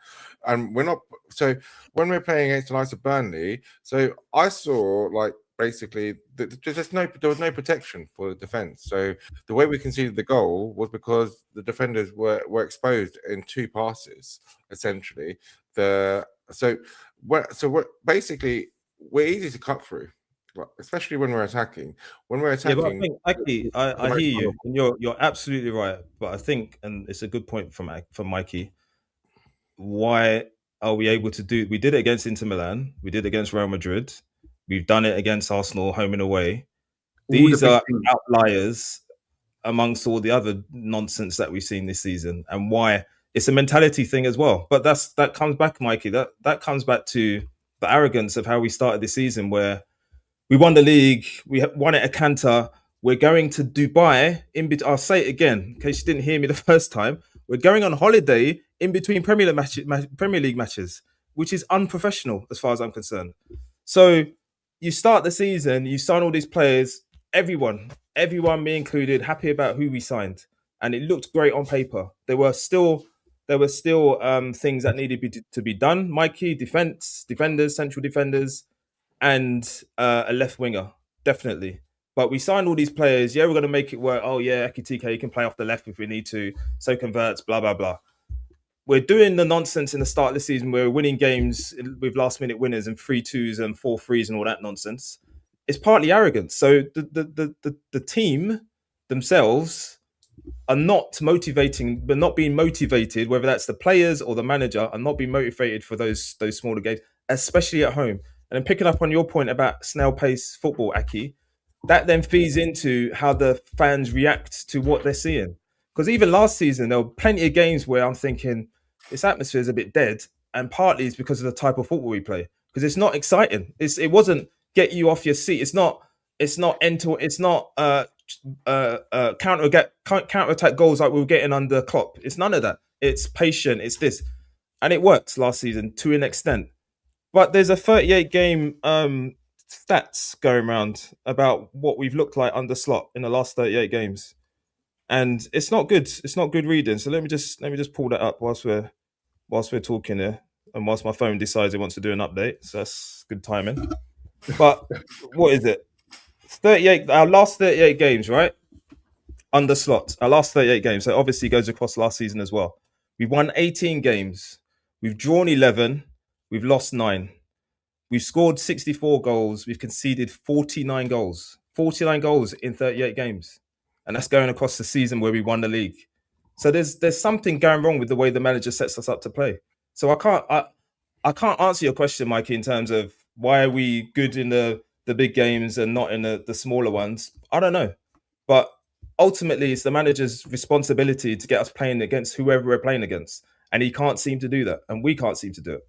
And we're not. So when we're playing against the likes of Burnley, so I saw like basically there was no protection for the defense. So the way we conceded the goal was because the defenders were exposed in 2 passes essentially. So we're basically we're easy to cut through. Especially when we're attacking. When we're attacking, Yeah, but I think actually, I hear you, and you're absolutely right. But I think, and it's a good point from Mikey. Why are we able to do? We did it against Inter Milan. We did it against Real Madrid. We've done it against Arsenal, home and away. These are outliers amongst all the other nonsense that we've seen this season, and why it's a mentality thing as well. But that comes back, Mikey. That comes back to the arrogance of how we started this season, where we won the league. We won it a canter. We're going to Dubai. I'll say it again in case you didn't hear me the first time. We're going on holiday in between Premier League matches, which is unprofessional as far as I'm concerned. So you start the season, you sign all these players, everyone, me included, happy about who we signed, and it looked great on paper. There were still things that needed to be done. Mikey, defenders, central defenders, and a left winger, definitely. But we signed all these players. Yeah, we're going to make it work. Oh, yeah, Ekitike can play off the left if we need to. So converts, blah, blah, blah. We're doing the nonsense in the start of the season where we're winning games with last-minute winners and 3-2s and 4-3s and all that nonsense. It's partly arrogance. So the team themselves are not motivating, but not being motivated, whether that's the players or the manager, are not being motivated for those smaller games, especially at home. And then picking up on your point about snail-paced football, Aki, that then feeds into how the fans react to what they're seeing. Because even last season, there were plenty of games where I'm thinking this atmosphere is a bit dead, and partly it's because of the type of football we play. Because it's not exciting. It wasn't get you off your seat. It's not counter-attack goals like we were getting under Klopp. It's none of that. It's patient. It's this, and it worked last season to an extent. But there's a 38 game stats going around about what we've looked like under Slot in the last 38 games, and it's not good. It's not good reading. So let me just pull that up whilst we're talking here, and whilst my phone decides it wants to do an update. So that's good timing. But what is it? 38. Our last 38 games, right? Under Slot. Our last 38 games. So obviously goes across last season as well. We've won 18 games. We've drawn 11. We've lost 9. We've scored 64 goals. We've conceded 49 goals. 49 goals in 38 games. And that's going across the season where we won the league. So there's something going wrong with the way the manager sets us up to play. So I can't answer your question, Mikey, in terms of why are we good in the big games and not in the smaller ones. I don't know, but ultimately it's the manager's responsibility to get us playing against whoever we're playing against, and he can't seem to do that, and we can't seem to do it.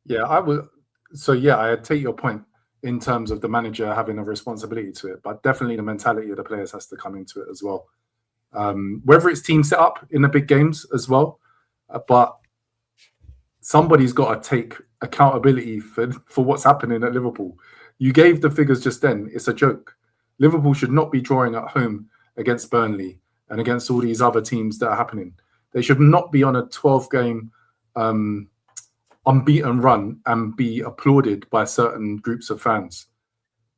Yeah, I would. So yeah, I take your point in terms of the manager having a responsibility to it, but definitely the mentality of the players has to come into it as well. Whether it's team set up in the big games as well, but somebody's got to take accountability for what's happening at Liverpool. You gave the figures just then. It's a joke. Liverpool should not be drawing at home against Burnley and against all these other teams that are happening. They should not be on a 12-game unbeaten run and be applauded by certain groups of fans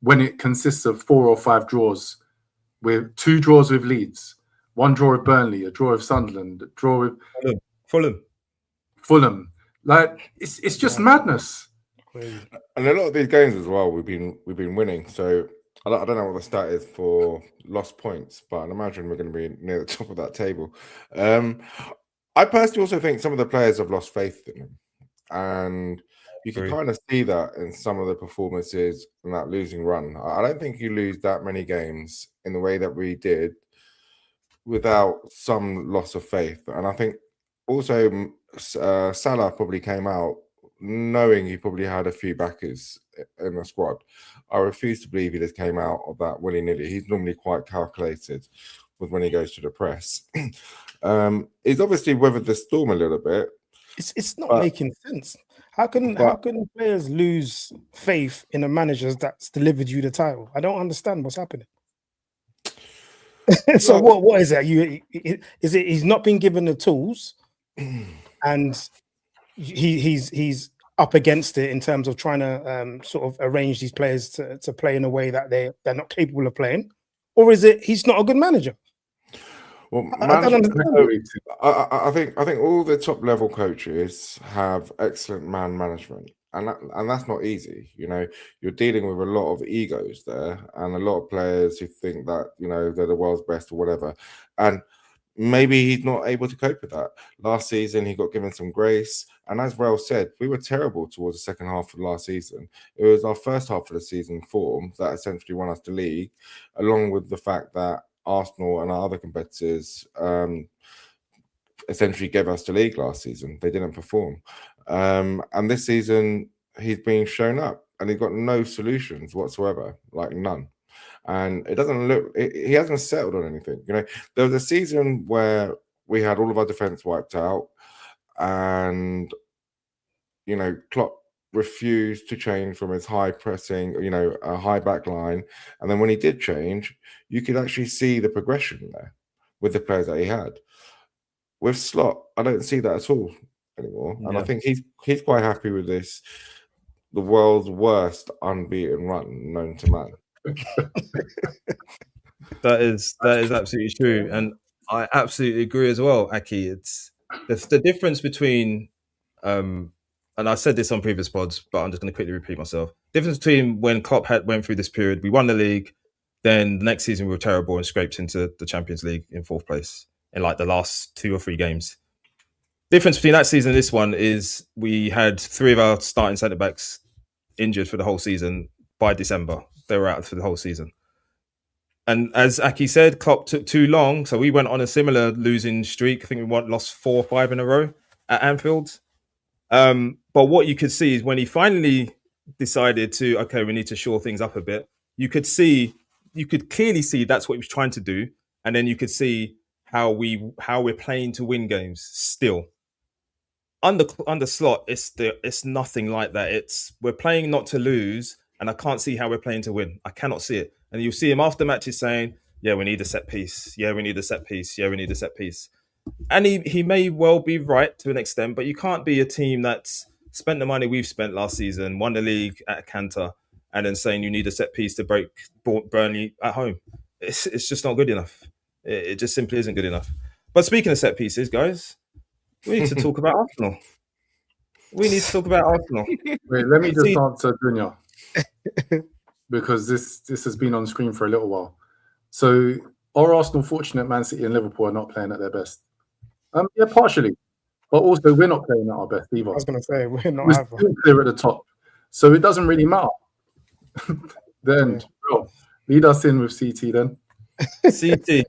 when it consists of 4 or 5 draws, with 2 draws with Leeds, 1 draw with Burnley, a draw with Sunderland, a draw with Fulham. Like it's just madness. And a lot of these games as well, we've been winning. So I don't know what the stat is for lost points, but I imagine we're going to be near the top of that table. I personally also think some of the players have lost faith in him, and you can kind of see that in some of the performances in that losing run. I don't think you lose that many games in the way that we did without some loss of faith. And I think also Salah probably came out knowing he probably had a few backers in the squad. I refuse to believe he just came out of that willy-nilly. He's normally quite calculated with when he goes to the press. He's obviously weathered the storm a little bit. It's not making sense. How can players lose faith in a manager that's delivered you the title? I don't understand what's happening. So what is it? Is it he's not been given the tools, and he's up against it in terms of trying to sort of arrange these players to play in a way that they're not capable of playing, or is it he's not a good manager? Well, I think all the top level coaches have excellent man management, and that's not easy. You know, you're dealing with a lot of egos there, and a lot of players who think that they're the world's best or whatever, and maybe he's not able to cope with that. Last season, he got given some grace, and as Raul said, we were terrible towards the second half of last season. It was our first half of the season form that essentially won us the league, along with the fact that Arsenal and our other competitors essentially gave us the league last season. They didn't perform. And this season, he's being shown up, and he's got no solutions whatsoever, like none. And it doesn't look, he hasn't settled on anything. There was a season where we had all of our defense wiped out, and, Klopp refused to change from his high pressing, a high back line. And then when he did change, you could actually see the progression there with the players that he had. With Slot, I don't see that at all anymore. And I think he's quite happy with this, the world's worst unbeaten run known to man. That is absolutely true, and I absolutely agree as well, Aki. It's the difference between and I said this on previous pods, but I'm just going to quickly repeat myself. Difference between when Klopp went through this period, we won the league, then the next season we were terrible and scraped into the Champions League in 4th place in like the last 2 or 3 games. Difference between that season and this one is we had 3 of our starting centre backs injured for the whole season. By December, they were out for the whole season. And as Aki said, Klopp took too long, so we went on a similar losing streak. I think we lost 4 or 5 in a row at Anfield. But what you could see is when he finally decided to, okay, we need to shore things up a bit, you could clearly see that's what he was trying to do. And then you could see how we're playing to win games still. Under Slot, it's nothing like that. We're playing not to lose, and I can't see how we're playing to win. I cannot see it. And you'll see him after matches saying, yeah, we need a set piece. Yeah, we need a set piece. Yeah, we need a set piece. And he may well be right to an extent, but you can't be a team that's spent the money we've spent last season, won the league at a canter, and then saying you need a set piece to break Burnley at home. It's just not good enough. It just simply isn't good enough. But speaking of set pieces, guys, we need to talk about Arsenal. Wait, let me just answer Dunya, because this has been on screen for a little while. So Are Arsenal fortunate Man City and Liverpool are not playing at their best? Yeah, partially. But also, we're not playing at our best either. I was going to say, we're not We're either. still clear at the top. So it doesn't really matter. The end. Well, lead us in with CT then. CT.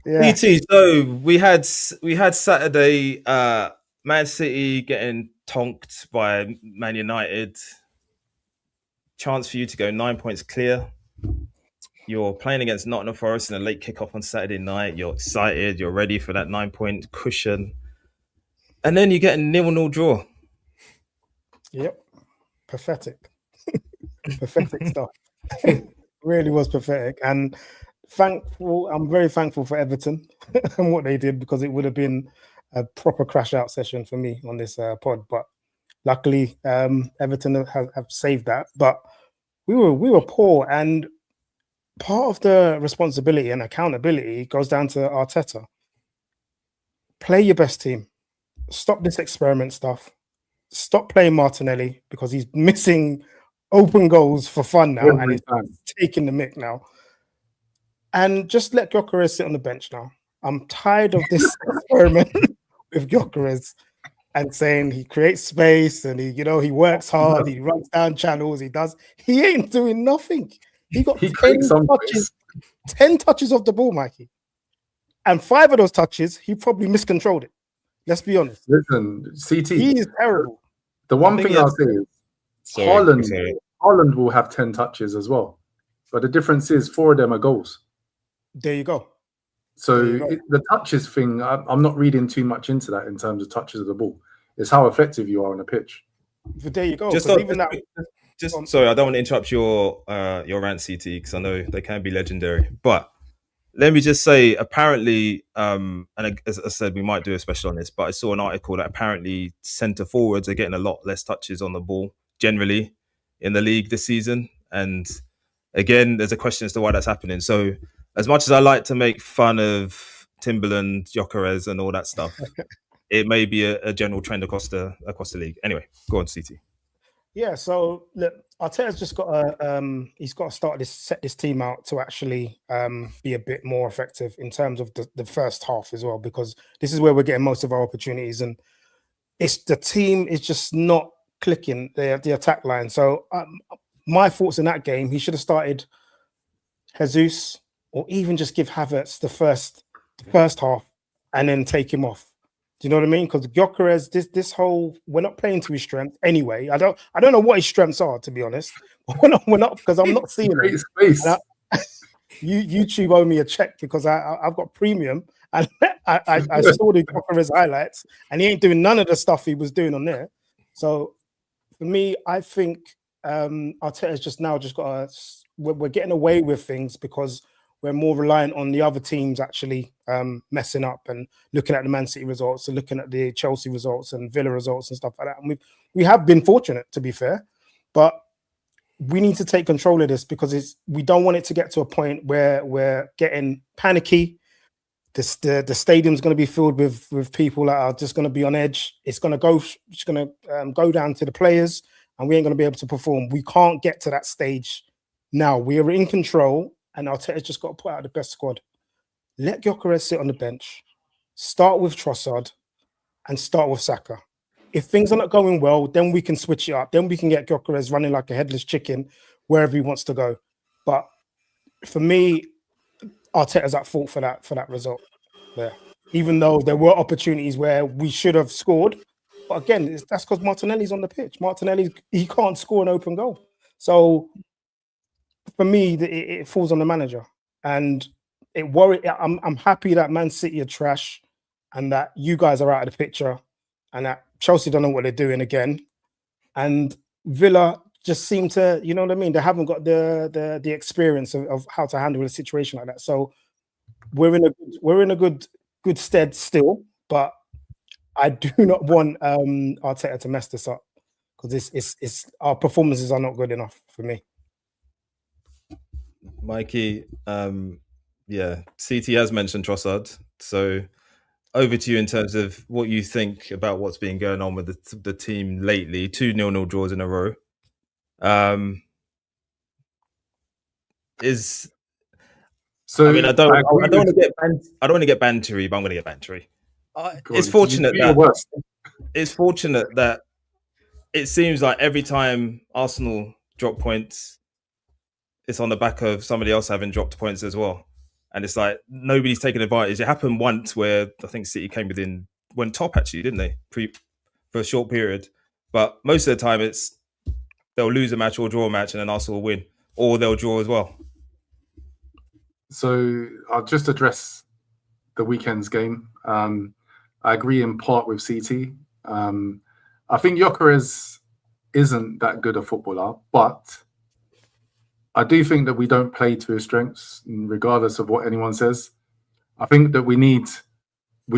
Yeah. CT. So we had Saturday, Man City getting tonked by Man United. Chance for you to go 9 points clear. You're playing against Nottingham Forest in a late kickoff on Saturday night. You're excited. You're ready for that 9-point cushion. And then you get a 0-0 draw. Yep. Pathetic. Pathetic stuff. Really was pathetic. And I'm very thankful for Everton and what they did, because it would have been a proper crash out session for me on this pod. But luckily, Everton have saved that. But we were poor, and part of the responsibility and accountability goes down to Arteta. Play your best team. Stop this experiment stuff. Stop playing Martinelli, because he's missing open goals for fun now, and he's taking the mick now. And just let Gyökeres sit on the bench now. I'm tired of this experiment with Gyökeres and saying he creates space and he works hard, he runs down channels, he ain't doing nothing. He got 10 touches of the ball, Mikey. And 5 of those touches, he probably miscontrolled it. Let's be honest. Listen, CT. He is terrible. The one thing I'll say is Haaland will have 10 touches as well. But the difference is 4 of them are goals. There you go. So the touches thing, I'm not reading too much into that in terms of touches of the ball. It's how effective you are on the pitch. But there you go. Sorry, I don't want to interrupt your rant, CT, because I know they can be legendary. But let me just say, apparently, and as I said, we might do a special on this, but I saw an article that apparently centre forwards are getting a lot less touches on the ball generally in the league this season. And again, there's a question as to why that's happening. So as much as I like to make fun of Timberland, Gyökeres and all that stuff, it may be a general trend across the league. Anyway, go on, CT. Yeah, so look, Arteta's just got to he's got to set this team out to actually be a bit more effective in terms of the first half as well, because this is where we're getting most of our opportunities, and it's the team is just not clicking the attack line. So my thoughts in that game, he should have started Jesus, or even just give Havertz the first half and then take him off. Do you know what I mean? Because Gyökeres, this whole, we're not playing to his strength anyway. I don't know what his strengths are, to be honest. We're not, because I'm not seeing it. YouTube owe me a check because I've got premium, and I saw the Gyökeres highlights, and he ain't doing none of the stuff he was doing on there. So for me, I think Arteta's just got to. We're getting away with things because we're more reliant on the other teams actually messing up, and looking at the Man City results and looking at the Chelsea results and Villa results and stuff like that. And we have been fortunate, to be fair, but we need to take control of this, because we don't want it to get to a point where we're getting panicky. The stadium's going to be filled with people that are just going to be on edge. It's going to go down to the players, and we ain't going to be able to perform. We can't get to that stage now. We are in control. And Arteta's just got to put out the best squad. Let Gyökeres sit on the bench. Start with Trossard and start with Saka. If things are not going well, then we can switch it up. Then we can get Gyökeres running like a headless chicken wherever he wants to go. But for me, Arteta's at fault for that result there. Even though there were opportunities where we should have scored. But again, that's because Martinelli's on the pitch. Martinelli, he can't score an open goal. So for me, it falls on the manager, and I'm happy that Man City are trash, and that you guys are out of the picture, and that Chelsea don't know what they're doing again, and Villa just seem to, you know what I mean? They haven't got the experience of how to handle a situation like that. So we're in a good stead still, but I do not want Arteta to mess this up, because it's our performances are not good enough for me. Mikey, CT has mentioned Trossard, so over to you in terms of what you think about what's been going on with the team lately. 2 0-0 draws in a row. So I mean, I don't agree want to with- get banned. I don't want to get bantery, but I'm going to get bantery. God, It's fortunate you do your that worst. it's fortunate that it seems like every time Arsenal drop points, it's on the back of somebody else having dropped points as well. And it's like nobody's taking advantage. It happened once where I think City went top actually, didn't they? For a short period. But most of the time they'll lose a match or draw a match and then Arsenal will win. Or they'll draw as well. So I'll just address the weekend's game. I agree in part with CT. I think Gyökeres isn't that good a footballer, but I do think that we don't play to his strengths, regardless of what anyone says. I think that we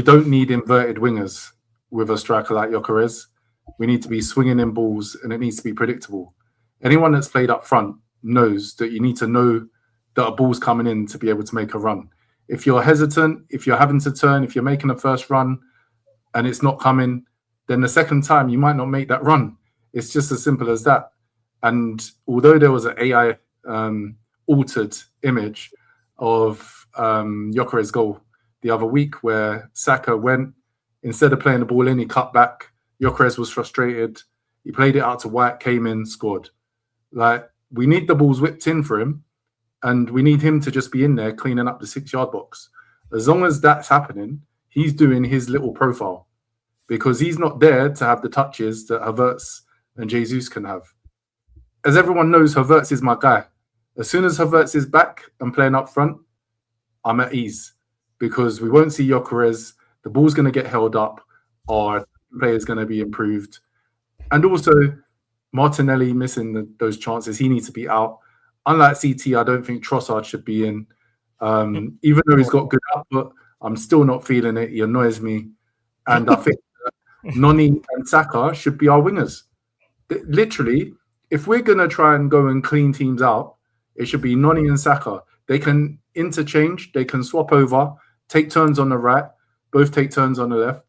don't need inverted wingers with a striker like Gyökeres. We need to be swinging in balls, and it needs to be predictable. Anyone that's played up front knows that you need to know that a ball's coming in to be able to make a run. If you're hesitant, if you're having to turn, if you're making a first run and it's not coming, then the second time you might not make that run. It's just as simple as that. And although there was an AI altered image of Gyökeres' goal the other week where Saka went, instead of playing the ball in, he cut back. Gyökeres was frustrated. He played it out to White, came in, scored. Like, we need the balls whipped in for him, and we need him to just be in there cleaning up the 6-yard box. As long as that's happening, he's doing his little profile because he's not there to have the touches that Havertz and Jesus can have. As everyone knows, Havertz is my guy. As soon as Havertz is back and playing up front, I'm at ease because we won't see Gyökeres. The ball's going to get held up. Our play is going to be improved. And also, Martinelli missing those chances. He needs to be out. Unlike CT, I don't think Trossard should be in. Even though he's got good output, I'm still not feeling it. He annoys me. And I think Noni and Saka should be our wingers. Literally, if we're going to try and go and clean teams out, it should be Noni and Saka. They can interchange. They can swap over, take turns on the right, both take turns on the left,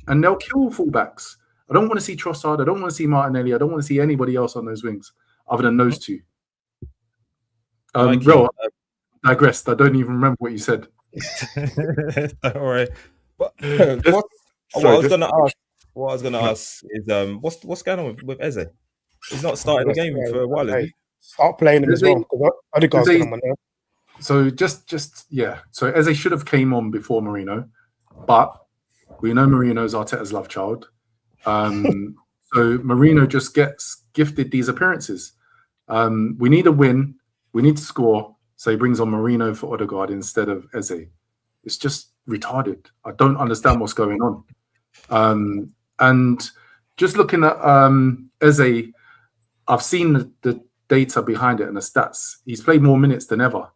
and they'll kill fullbacks. I don't want to see Trossard. I don't want to see Martinelli. I don't want to see anybody else on those wings other than those two. Bro, I digressed. I don't even remember what you said. Don't worry. What I was going to ask is what's going on with Eze? He's not started the game for a while. Hey, start playing him as well because Odegaard's going on there. So So Eze should have came on before Marino, but we know Marino's Arteta's love child. So Marino just gets gifted these appearances. We need a win. We need to score. So he brings on Marino for Odegaard instead of Eze. It's just retarded. I don't understand what's going on. And just looking at Eze, I've seen the data behind it and the stats. He's played more minutes than ever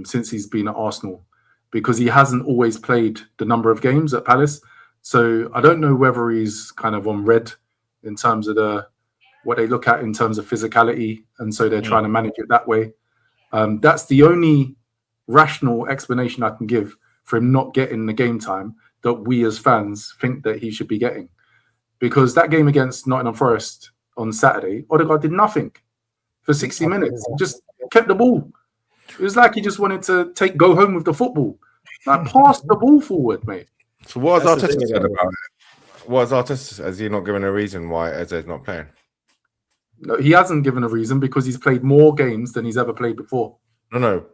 since he's been at Arsenal because he hasn't always played the number of games at Palace. So I don't know whether he's kind of on red in terms of what they look at in terms of physicality. And so they're trying to manage it that way. That's the only rational explanation I can give for him not getting the game time that we as fans think that he should be getting. Because that game against Nottingham Forest on Saturday, Odegaard did nothing for 60 minutes. He just kept the ball. It was like he just wanted to go home with the football. Like, pass the ball forward, mate. So what has Arteta said about it? What has Arteta? Has he not given a reason why Eze is not playing? No, he hasn't given a reason because he's played more games than he's ever played before. No.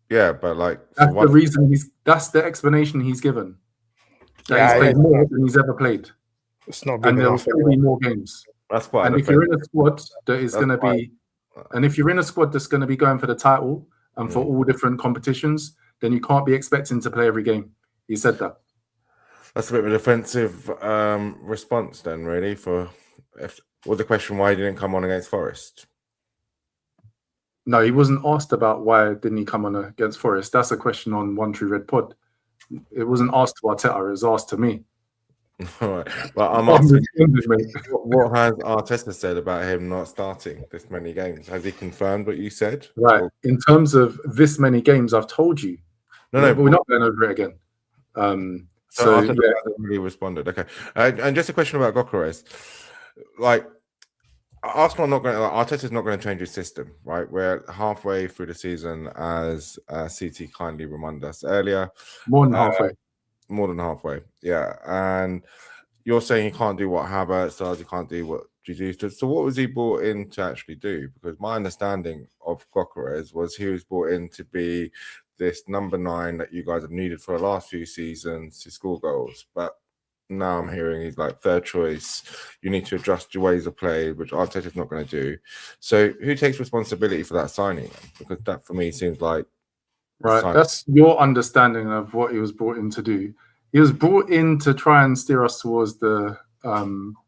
Yeah, but like that's the reason that's the explanation he's given. That he's played more than he's ever played. It's not good and enough. There'll still be more games. That's quite. And if you're in a squad that is going to be, and if you're in a squad that's going to be going for the title and for all different competitions, then you can't be expecting to play every game. He said that. That's a bit of a defensive response, then, really. The question why he didn't come on against Forest. No, he wasn't asked about why didn't he come on against Forest. That's a question on One True Red Pod. It wasn't asked to Arteta. It was asked to me. All right. Well, I'm asking, what has Arteta said about him not starting this many games? Has he confirmed what you said? Right. In terms of this many games, I've told you. No, but we're not going over it again. So Arteta hasn't really responded. Okay. And just a question about Gyökeres. Like, Arsenal not going. Arteta's not going to change his system, right? We're halfway through the season, as CT kindly reminded us earlier. More than halfway. More than halfway, yeah. And you're saying he can't do what Havertz does. He can't do what Jesus does. So what was he brought in to actually do? Because my understanding of Gyökeres was he was brought in to be this number 9 that you guys have needed for the last few seasons to score goals, but now I'm hearing he's like third choice. You need to adjust your ways of play, which Arteta's not going to do. So who takes responsibility for that signing? Because that for me seems like that's your understanding of what he was brought in to do. He was brought in to try and steer us towards the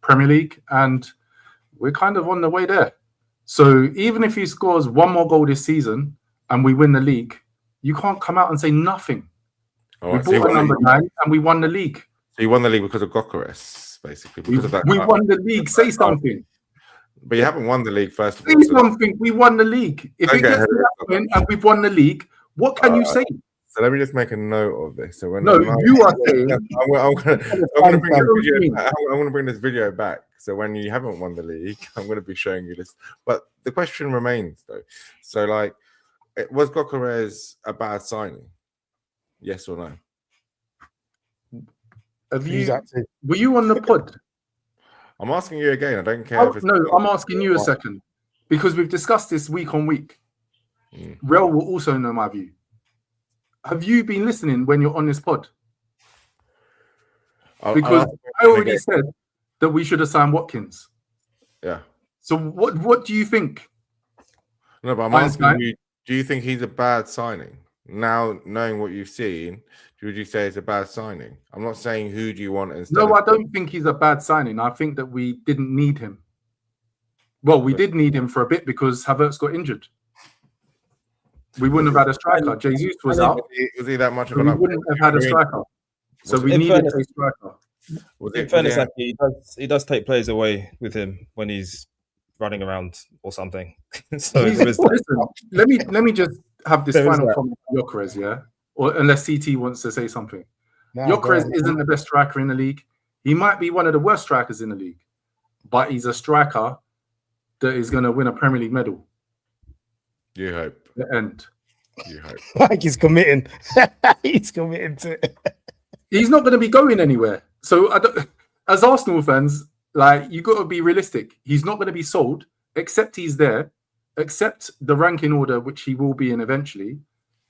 Premier League, and we're kind of on the way there. So even if he scores one more goal this season and we win the league, you can't come out and say nothing. We bought a number 9 and we won the league. So you won the league because of Gyökeres, basically. Because of that. We won the league. Say something. But you haven't won the league first of all. Say something. We won the league. If it gets to that point and we've won the league, what can you say? So let me just make a note of this. So when you are saying. I'm going to bring this video back. So when you haven't won the league, I'm going to be showing you this. But the question remains, though. So, like, was Gyökeres a bad signing? Yes or no? Were you on the pod? I'm asking you again. I don't care. I'm asking you a second because we've discussed this week on week. Rel will also know my view. Have you been listening when you're on this pod? Because I already said that we should have signed Watkins. Yeah. So what do you think? No, but I'm asking you, do you think he's a bad signing? Now, knowing what you've seen, would you say it's a bad signing? I'm not saying who do you want instead. No, I don't think he's a bad signing. I think that we didn't need him. Well, we did need him for a bit because Havertz got injured. We wouldn't have had a striker. Jesus was out. Was he that much of we wouldn't have had a striker. So we needed a striker. In fairness, he does take players away with him when he's running around or something. So listen, let me just have this final comment on Gyökeres, yeah? Or unless CT wants to say something. Gyökeres isn't the best striker in the league. He might be one of the worst strikers in the league, but he's a striker that is going to win a Premier League medal. You hope. The end. You hope. Like he's committing. He's committing to it. He's not going to be going anywhere. So as Arsenal fans, like, you got to be realistic. He's not going to be sold, except he's there, except the ranking order, which he will be in eventually.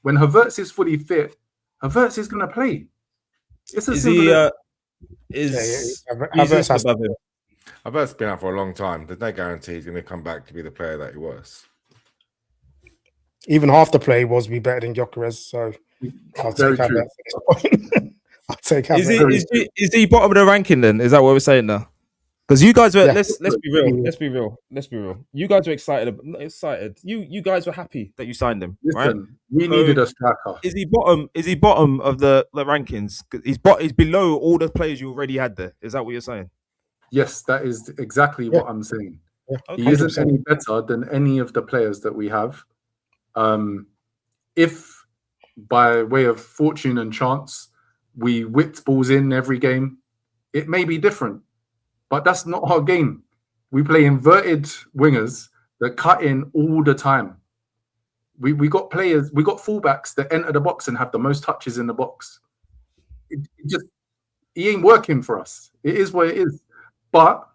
When Havertz is fully fit, Havertz is going to play. It's is he? Havertz above him? Havertz's been out for a long time. There's no guarantee he's going to come back to be the player that he was. Even half the play was be better than Gyökeres, so I'll take Havertz. I'll take Havertz. Is he bottom of the ranking then? Is that what we're saying now? Because you guys were let's be real. You guys were excited. You guys were happy that you signed him. Listen, right? We needed a striker. Is he bottom of the rankings? He's below all the players you already had there. Is that what you're saying? Yes, that is exactly what I'm saying. Yeah. Okay. He isn't any better than any of the players that we have. If by way of fortune and chance we whipped balls in every game, it may be different. But that's not our game. We play inverted wingers that cut in all the time. We got players, we got fullbacks that enter the box and have the most touches in the box. He ain't working for us. It is what it is. But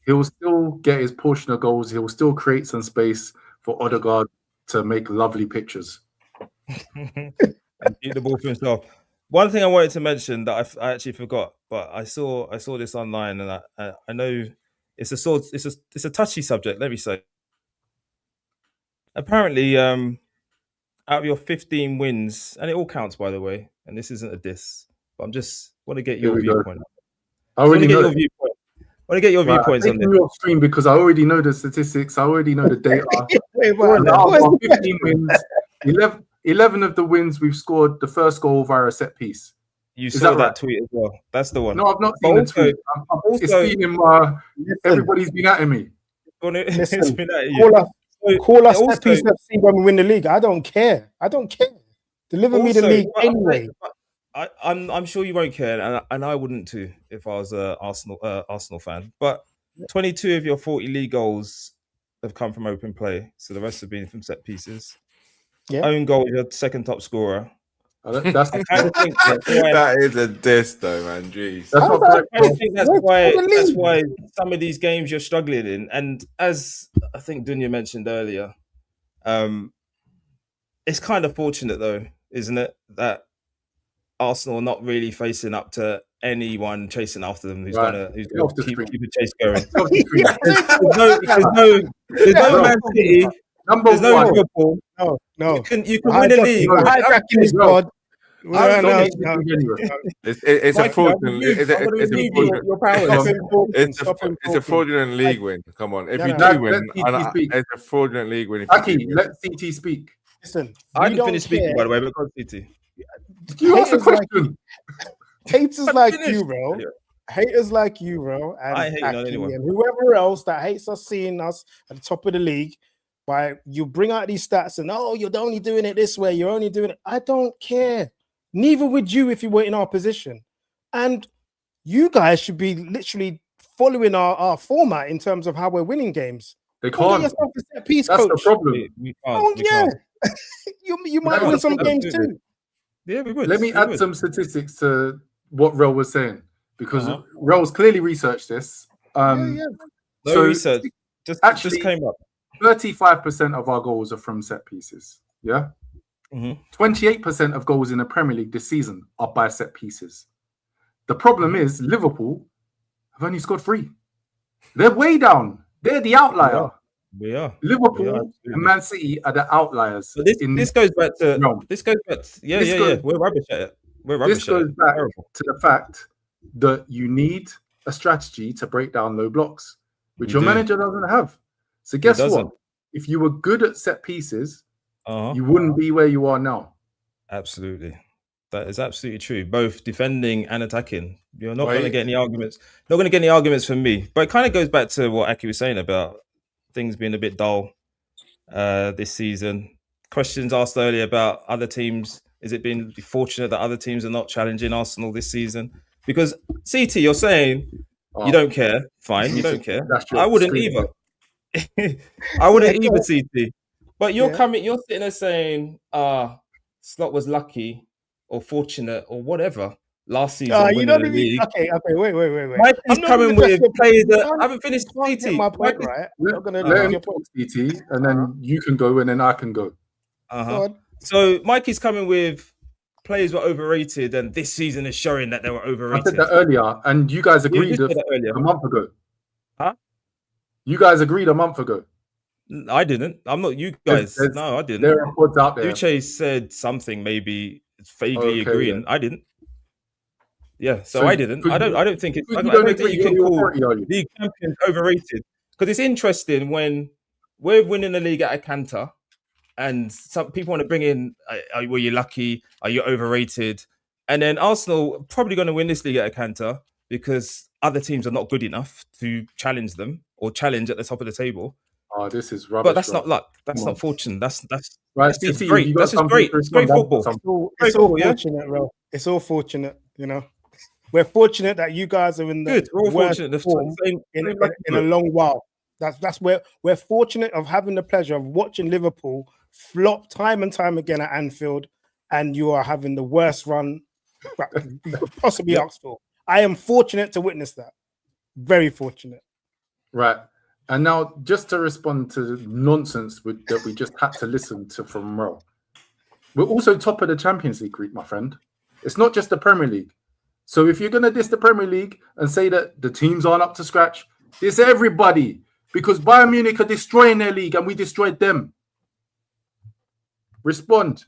he'll still get his portion of goals. He'll still create some space for Odegaard to make lovely pictures. And keep the ball for himself. One thing I wanted to mention that I actually forgot, but I saw this online, and I know it's a touchy subject. Let me say, apparently, out of your 15 wins, and it all counts, by the way, and this isn't a diss, but I'm just want to get your viewpoint. I already know. I want to get your viewpoints on this. Off stream because I already know the statistics. I already know the data. Wait, 15 wins, 11 of the wins we've scored the first goal via a set piece. You saw that tweet as well. That's the one. No, I've not seen the tweet. It's been everybody's been at me. It's been at you. Call us set piece FC when we win the league. I don't care. Deliver me the league anyway. I'm sure you won't care, and I wouldn't too if I was an Arsenal fan. But 22 of your 40 league goals have come from open play, so the rest have been from set pieces. Yeah. Own goal, your second top scorer. That's I kind of think that's why. That is a diss, though, man. Jeez. That's not correct. I think that's Where's the league? why some of these games you're struggling in, and as I think Dunya mentioned earlier, it's kind of fortunate though, isn't it, that Arsenal are not really facing up to anyone chasing after them who's Right. gonna Get off the keep screen. the chase going. Off the screen. There's no Man City. Number There's no one. Liverpool. No. You can win a league. Hijacking his pod. I'm No. It's a Mike, fraudulent. I'm gonna remove your powers. It's a fraudulent league win. Come on, if No, you no. do win, Let CT speak. it's a fraudulent league win. If you Aki, do win. let CT speak. Listen, I we didn't don't finish speaking, care. by the way, but go on, CT. You asked a Haters like- question. Haters I'm like finished. you, bro. Haters like you, bro, and I ain't hating on Aki anyone. and whoever else that hates us seeing us at the top of the league. By you bring out these stats and you're only doing it this way. You're only doing it. I don't care. Neither would you if you were in our position. And you guys should be literally following our format in terms of how we're winning games. They Go get can't. yourself a set piece, That's coach. the problem. We Oh, can't. We yeah. can't. you might win some games Absolutely. too. Yeah, we would. Let me We add would. some statistics to what Rel was saying because Uh-huh. Rel's clearly researched this. Yeah. No so research. Just actually- came up. 35% of our goals are from set pieces. Yeah. Mhm. 28% of goals in the Premier League this season are by set pieces. The problem is Liverpool have only scored 3. They're way down. They're the outlier. We are. Liverpool Yeah, absolutely. and Man City are the outliers. But this goes back to realm. this goes back. Yeah. This goes- We're rubbish at it. We're rubbish This at goes it. back Terrible. to the fact that you need a strategy to break down low blocks, which We your do. manager doesn't have. So guess doesn't. what? If you were good at set pieces, Uh-huh. you wouldn't be where you are now. Absolutely. That is absolutely true. Both defending and attacking. You're not Why- going to get any arguments. Not going to get any arguments from me. But it kind of goes back to what Aki was saying about things being a bit dull this season. Questions asked earlier about other teams. Is it been fortunate that other teams are not challenging Arsenal this season? Because CT, you're saying you don't care. Fine, you don't care. That's your I wouldn't screen. either. I wouldn't Yeah, either, CT. But you're Yeah. you're sitting there saying, Slot was lucky or fortunate or whatever last season You winning don't the even. league. Okay. Wait. Mike is I'm not coming gonna just with say- players that you can't- I haven't finished. You can't get CT. my Mike point is- right. I'm not gonna Let him your talk, point. CT, and then you can go, and then I can go. Uh-huh. Go on. So Mikey's coming with players were overrated, and this season is showing that they were I overrated. said that earlier, and you guys You agreed said that earlier. a month ago. Huh? You guys agreed a month ago. I didn't. I'm not you guys. There's- No, I didn't. There are reports out there. Uche said something, maybe vaguely Okay, agreeing. then. I didn't. Yeah, so So I didn't. could I you- don't think it's. You I don't don't agree think you with can your call authority, are you? league champions overrated because it's interesting when we're winning the league at a canter, and some people want to bring in, were you lucky? Are you overrated? And then Arsenal probably going to win this league at a canter because other teams are not good enough to challenge them or challenge at the top of the table. Oh, this is rubbish. But that's bro. not luck. That's Come not on. fortune. That's Right, that's just CT, great. you got That's just something great. to It's great respond, football. something. It's all football, yeah? fortunate, bro. It's all fortunate, you know. We're fortunate that you guys are in the Good. We're all worst fortunate. The form same, in a long while. That's where we're fortunate of having the pleasure of watching Liverpool flop time and time again at Anfield, and you are having the worst run you could possibly ask for. I am fortunate to witness that. Very fortunate. Right. And now, just to respond to the nonsense that we just had to listen to from Ro, we're also top of the Champions League group, my friend. It's not just the Premier League. So if you're going to diss the Premier League and say that the teams aren't up to scratch, diss everybody because Bayern Munich are destroying their league and we destroyed them. Respond.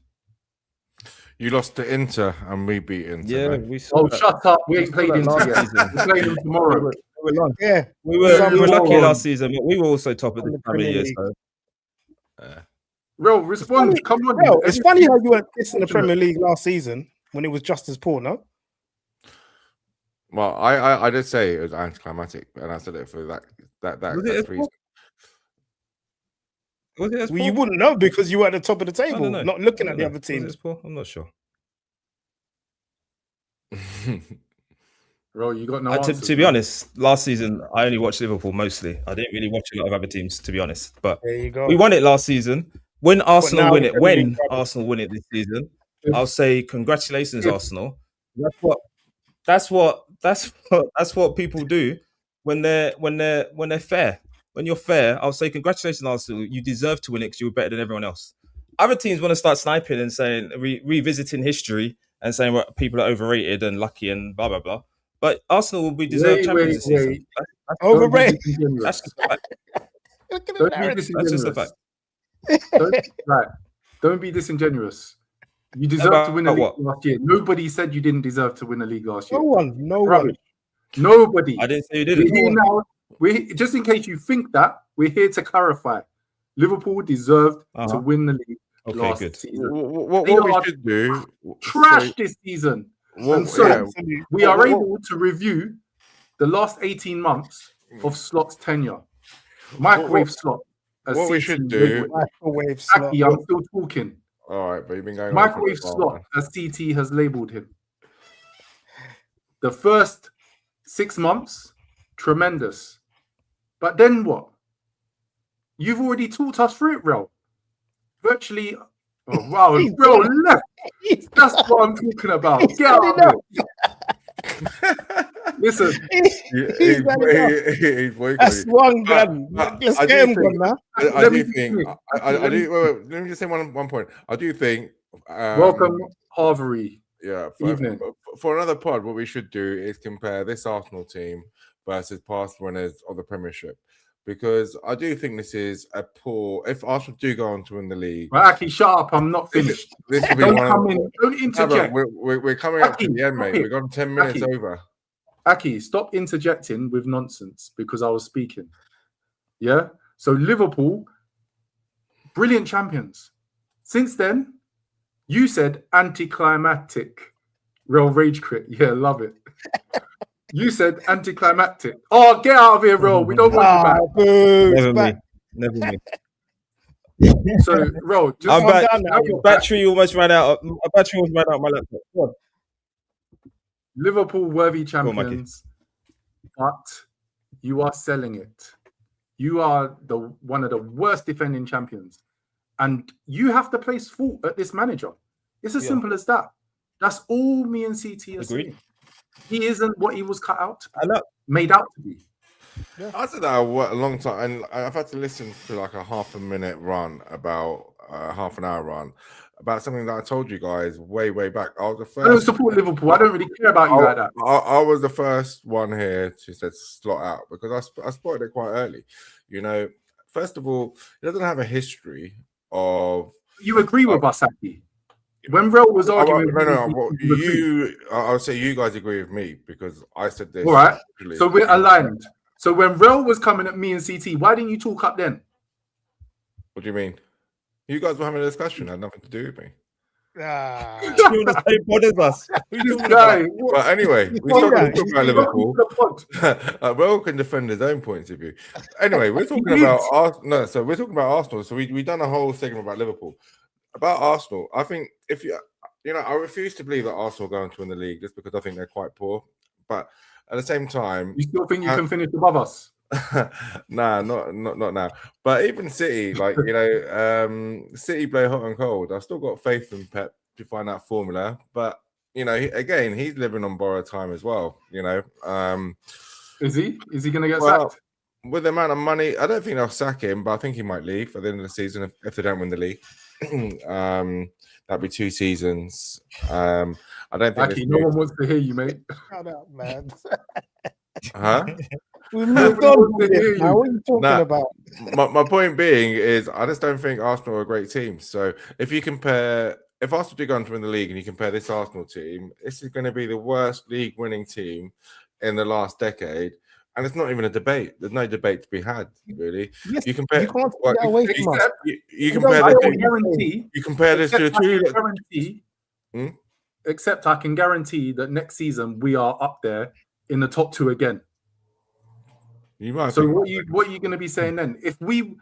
You lost to Inter and we beat Inter. Yeah, man. we saw Oh, that. shut up. We ain't saw played that Inter last yet. season. We're playing them tomorrow. Yeah. We were lucky Come on. last season, but we were also top of On the the Premier Premier League. League. So. Ro, respond. Come on. Well, it's funny how you were dissing the Fortunate. Premier League last season when it was just as poor, no? Well, I did say it was anticlimactic, and I said it for that Was it as reason. Was it as Well, poor? you wouldn't know because you were at the top of the I table, don't know. not looking I at don't the know. other Was it as teams. poor? I'm not sure. Bro, you got no answers. To be honest, last season I only watched Liverpool mostly. I didn't really watch a lot of other teams, to be honest. But There you go. we won it last season. When Arsenal now win we're it, gonna be when trouble. Arsenal win it this season, If- I'll say congratulations, if- Arsenal. That's what people do when they're fair. When you're fair, I'll say congratulations, Arsenal. You deserve to win it because you were better than everyone else. Other teams want to start sniping and saying revisiting history and saying what people are overrated and lucky and blah blah blah. But Arsenal will be deserved champions this season. Overrated. That's just a fact. Look at the Don't be narrative. That's just a disingenuous. fact. Don't be disingenuous. You deserve to win a About league what? last year. Nobody said you didn't deserve to win a league last year. No one. Rubbish. Nobody. I didn't say you We're didn't. here now. Just in case you think that, we're here to clarify. Liverpool deserved to win the league last good. season. What They we are should do? Trash this season. And so yeah, we are able to review the last 18 months of Slot's tenure. Microwave Slot. as what we CT should do- labelled. Microwave slot. Aki, I'm still talking. All right, but you've been going on for a Microwave while, Slot, man. as CT has labelled him. The first 6 months, tremendous. But then what? You've already taught us through it, Rel. Virtually. Oh, wow. Bro, left. That's what I'm talking about. Get out of here. Listen, He's That's one gun. Let's I get do him think- gone now. I Let do me think. finish. I do. Wait, let me just say one point. I do think. welcome, Harvery. Yeah. Evening. For another pod, what we should do is compare this Arsenal team versus past winners of the Premiership, because I do think this is a poor. If Arsenal do go on to win the league, Right, Aki, shut up. I'm not finished. this will be Don't one come of. in. Don't No, but interject. we're coming up to Aki, the end, stop mate. it. We've gone 10 minutes Aki. over. Aki, stop interjecting with nonsense because I was speaking. Yeah? So Liverpool, brilliant champions. Since then, you said anticlimactic. Real rage crit. Yeah, love it. You said anticlimactic. Oh, get out of here, Ro. We don't want you Boo, Never it's me. back. Never me. back. So, Ro, just I'm calm back. down now. now you're back. Battery almost ran out. My battery almost ran out of my laptop. Go on. Liverpool worthy on, Mikey. champions, but you are selling it. You are the one of the worst defending champions, and you have to place fault at this manager. It's as Yeah. simple as that. That's all me and CT are Agreed. saying. He isn't what he was cut out to I know. made out to be. I said that a long time, and I've had to listen to like a half a minute run about half an hour run about something that I told you guys way back. I was the I don't first. support Liverpool. I don't really care about you like that. I was the first one here to said slot out because I spotted it quite early. You know, first of all, it doesn't have a history of. You agree with us, Aki. When Rel was arguing, I'll say you guys agree with me because I said this. All right. actually. So we're aligned. So when Rel was coming at me and CT, why didn't you talk up then? What do you mean? You guys were having a discussion, had nothing to do with me. Ah. You're on the same pod as us. Who you This talking guy, about? what? But anyway, we Well, talk yeah, about he's Liverpool. the pod. Will can defend his own points of view. Anyway, we're talking He about is. so we're talking about Arsenal. So we done a whole segment about Liverpool. About Arsenal, I think if I refuse to believe that Arsenal are going to win the league just because I think they're quite poor. But at the same time, You still think you can finish above us? nah, not now. But even City, like City play hot and cold. I've still got faith in Pep to find that formula. But again, he's living on borrowed time as well. Is he? Is he going to get Well, sacked? with the amount of money, I don't think they'll sack him, but I think he might leave at the end of the season if they don't win the league. That'd be 2 seasons. I don't think. Aki, no one wants to hear you, mate. Shut up, man. Huh? We moved on with it, man. What are you talking Nah. about? My point being is, I just don't think Arsenal are a great team. So if Arsenal do go on to win the league and you compare this Arsenal team, this is going to be the worst league winning team in the last decade. And it's not even a debate. There's no debate to be had, really. Yes, You compare. you can't take that away from us. You compare I the can two. guarantee. You compare this to the Except I two. can guarantee. Hmm? Except I can guarantee that next season we are up there in the top 2 again. You might. So think- what are you going to be saying then? If we've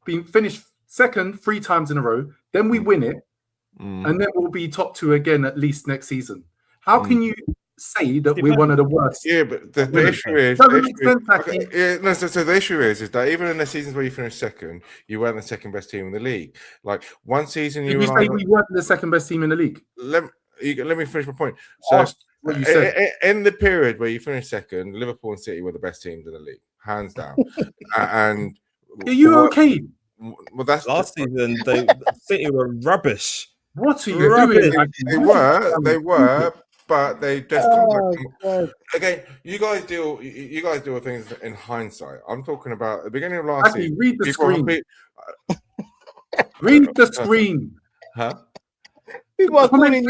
been finished second 3 times in a row, then we win it, Mm. and then we'll be top 2 again at least next season. How can you say that we're one of the worst. Yeah, but the issue is, Doesn't make sense, Aki. so the issue is that even in the seasons where you finished second, you weren't the second best team in the league. Like one season, Did you say we weren't the second best team in the league? Let me finish my point. So Ask what you said. in the period where you finished second, Liverpool and City were the best teams in the league, hands down. And Are you okay? Well, that's Last season, City were rubbish. What are you Rubbish. doing? They were, but they just again. You guys deal with things in hindsight. I'm talking about at the beginning of last season. Read the screen. Read the screen. Huh? People are coming in.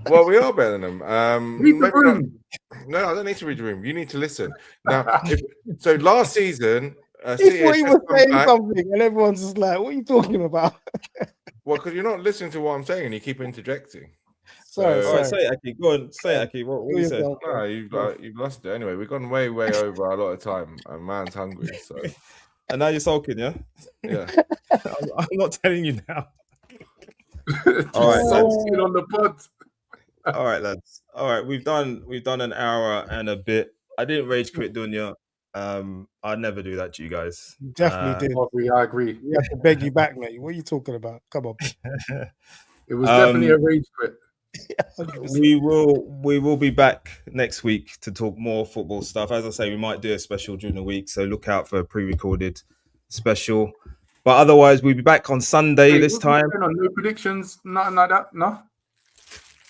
Well, we are better than them. Read the room. No, I don't need to read the room. You need to listen. Now, so last season, he thought he was saying something, and everyone's just like, "What are you talking about?" Well, because you're not listening to what I'm saying, and you keep interjecting. Sorry. All right, say it, Aki. Go on, say it, Aki. What you say? No, you've lost it. Anyway, we've gone way over a lot of time, and man's hungry. So, and now you're sulking, yeah? Yeah. I'm not telling you now. All right, sulking on the pod. All right, lads. All right, we've done an hour and a bit. I didn't rage quit Dunya. I'd never do that to you guys. You definitely did. I agree. We have to beg you back, mate. What are you talking about? Come on. It was definitely a rage quit. We will be back next week to talk more football stuff. As I say, we might do a special during the week, so look out for a pre-recorded special. But otherwise, we'll be back on Sunday this time. No predictions, nothing like that. No.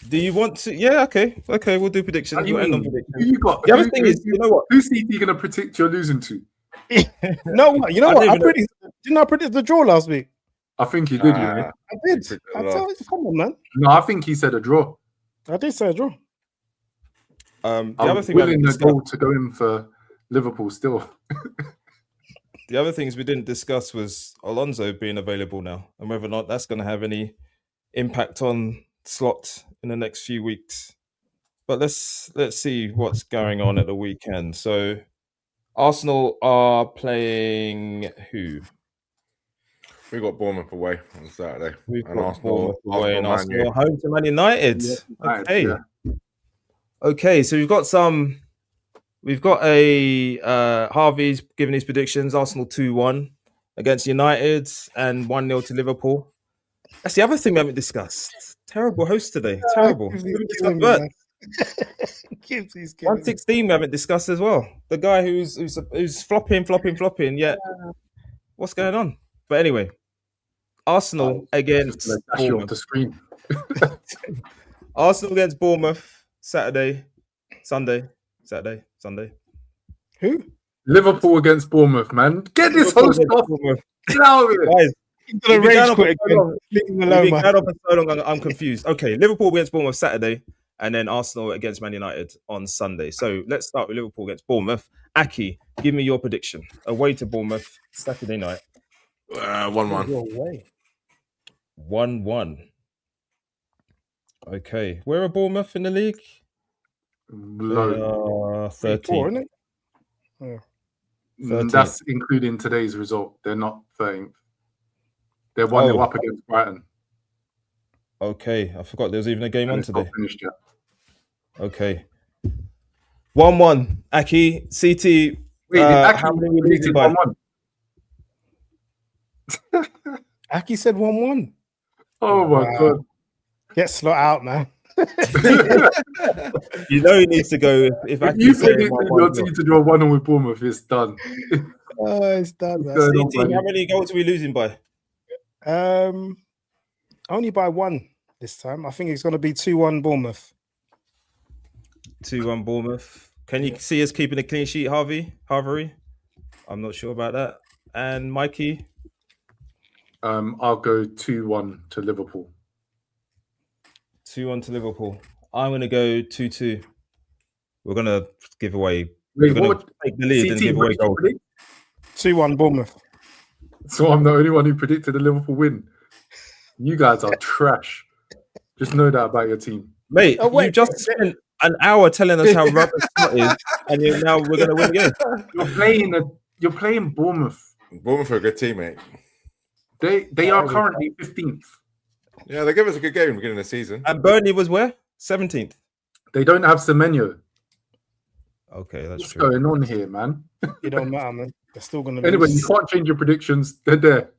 Do you want to? Yeah, okay, we'll do predictions. We'll end on predictions. Who you got? The other thing is, you know what? Who's CT going to predict you're losing to? No, you know what? Didn't I predict the draw last week? I think he did. I did. I tell you, come on, man. No, I think he said a draw. I did say a draw. The other thing willing the goal to go in for Liverpool still. The other things we didn't discuss was Alonso being available now, and whether or not that's going to have any impact on Slot in the next few weeks. But let's see what's going on at the weekend. So Arsenal are playing who? We got Bournemouth away on Saturday. We've got Bournemouth away and Arsenal home to Man United. Yeah, okay. Okay, so we've got a Harvey's giving his predictions. Arsenal 2-1 against United and 1-0 to Liverpool. That's the other thing we haven't discussed. Terrible host today. Terrible. 116 we haven't discussed as well. The guy who's flopping. Yet, what's going on? But anyway, Arsenal against Bournemouth. The screen. Arsenal against Bournemouth Sunday. Who? Liverpool against Bournemouth, man. Get this host off. Get out of here. Guys, I'm I'm confused. Okay, Liverpool against Bournemouth Saturday, and then Arsenal against Man United on Sunday. So let's start with Liverpool against Bournemouth. Aki, give me your prediction. Away to Bournemouth Saturday night. 1-1. 1-1. Okay, where are Bournemouth in the league? Low. 13. Isn't it? Yeah. That's including today's result. They're not 13th. They're 1-0 up against Brighton. Okay, I forgot there was even a game on today. Not finished yet. Okay. 1-1. Aki, CT. Wait, how many were losing by? 1-1. Aki said 1-1. Oh my God. Get Slot out, man. You know he needs to go. If you predict your team to draw 1-1 with Bournemouth, it's done. Oh, it's done. CT, how many goals are we losing by? Only by 1 this time. I think it's going to be 2-1 Bournemouth. 2-1 Bournemouth. Can you see us keeping a clean sheet, Harvey? I'm not sure about that. And Mikey? I'll go 2-1 to Liverpool. 2-1 to Liverpool. I'm going to go 2-2. We're going to give away. Wait, we're going to take the lead and give away goals. 2-1 Bournemouth. So I'm the only one who predicted a Liverpool win. You guys are trash. Just know that about your team. Mate, you just spent an hour telling us how rubbish it is, and now we're going to win again. You're playing Bournemouth. Bournemouth are a good team, mate. They are currently 15th. Yeah, they gave us a good game at the beginning of the season. And Burnley was where? 17th. They don't have Semenyo. Okay, that's What's true. going on here, man? It don't matter, man. They're still gonna Anyway, lose. you can't change your predictions. They're there.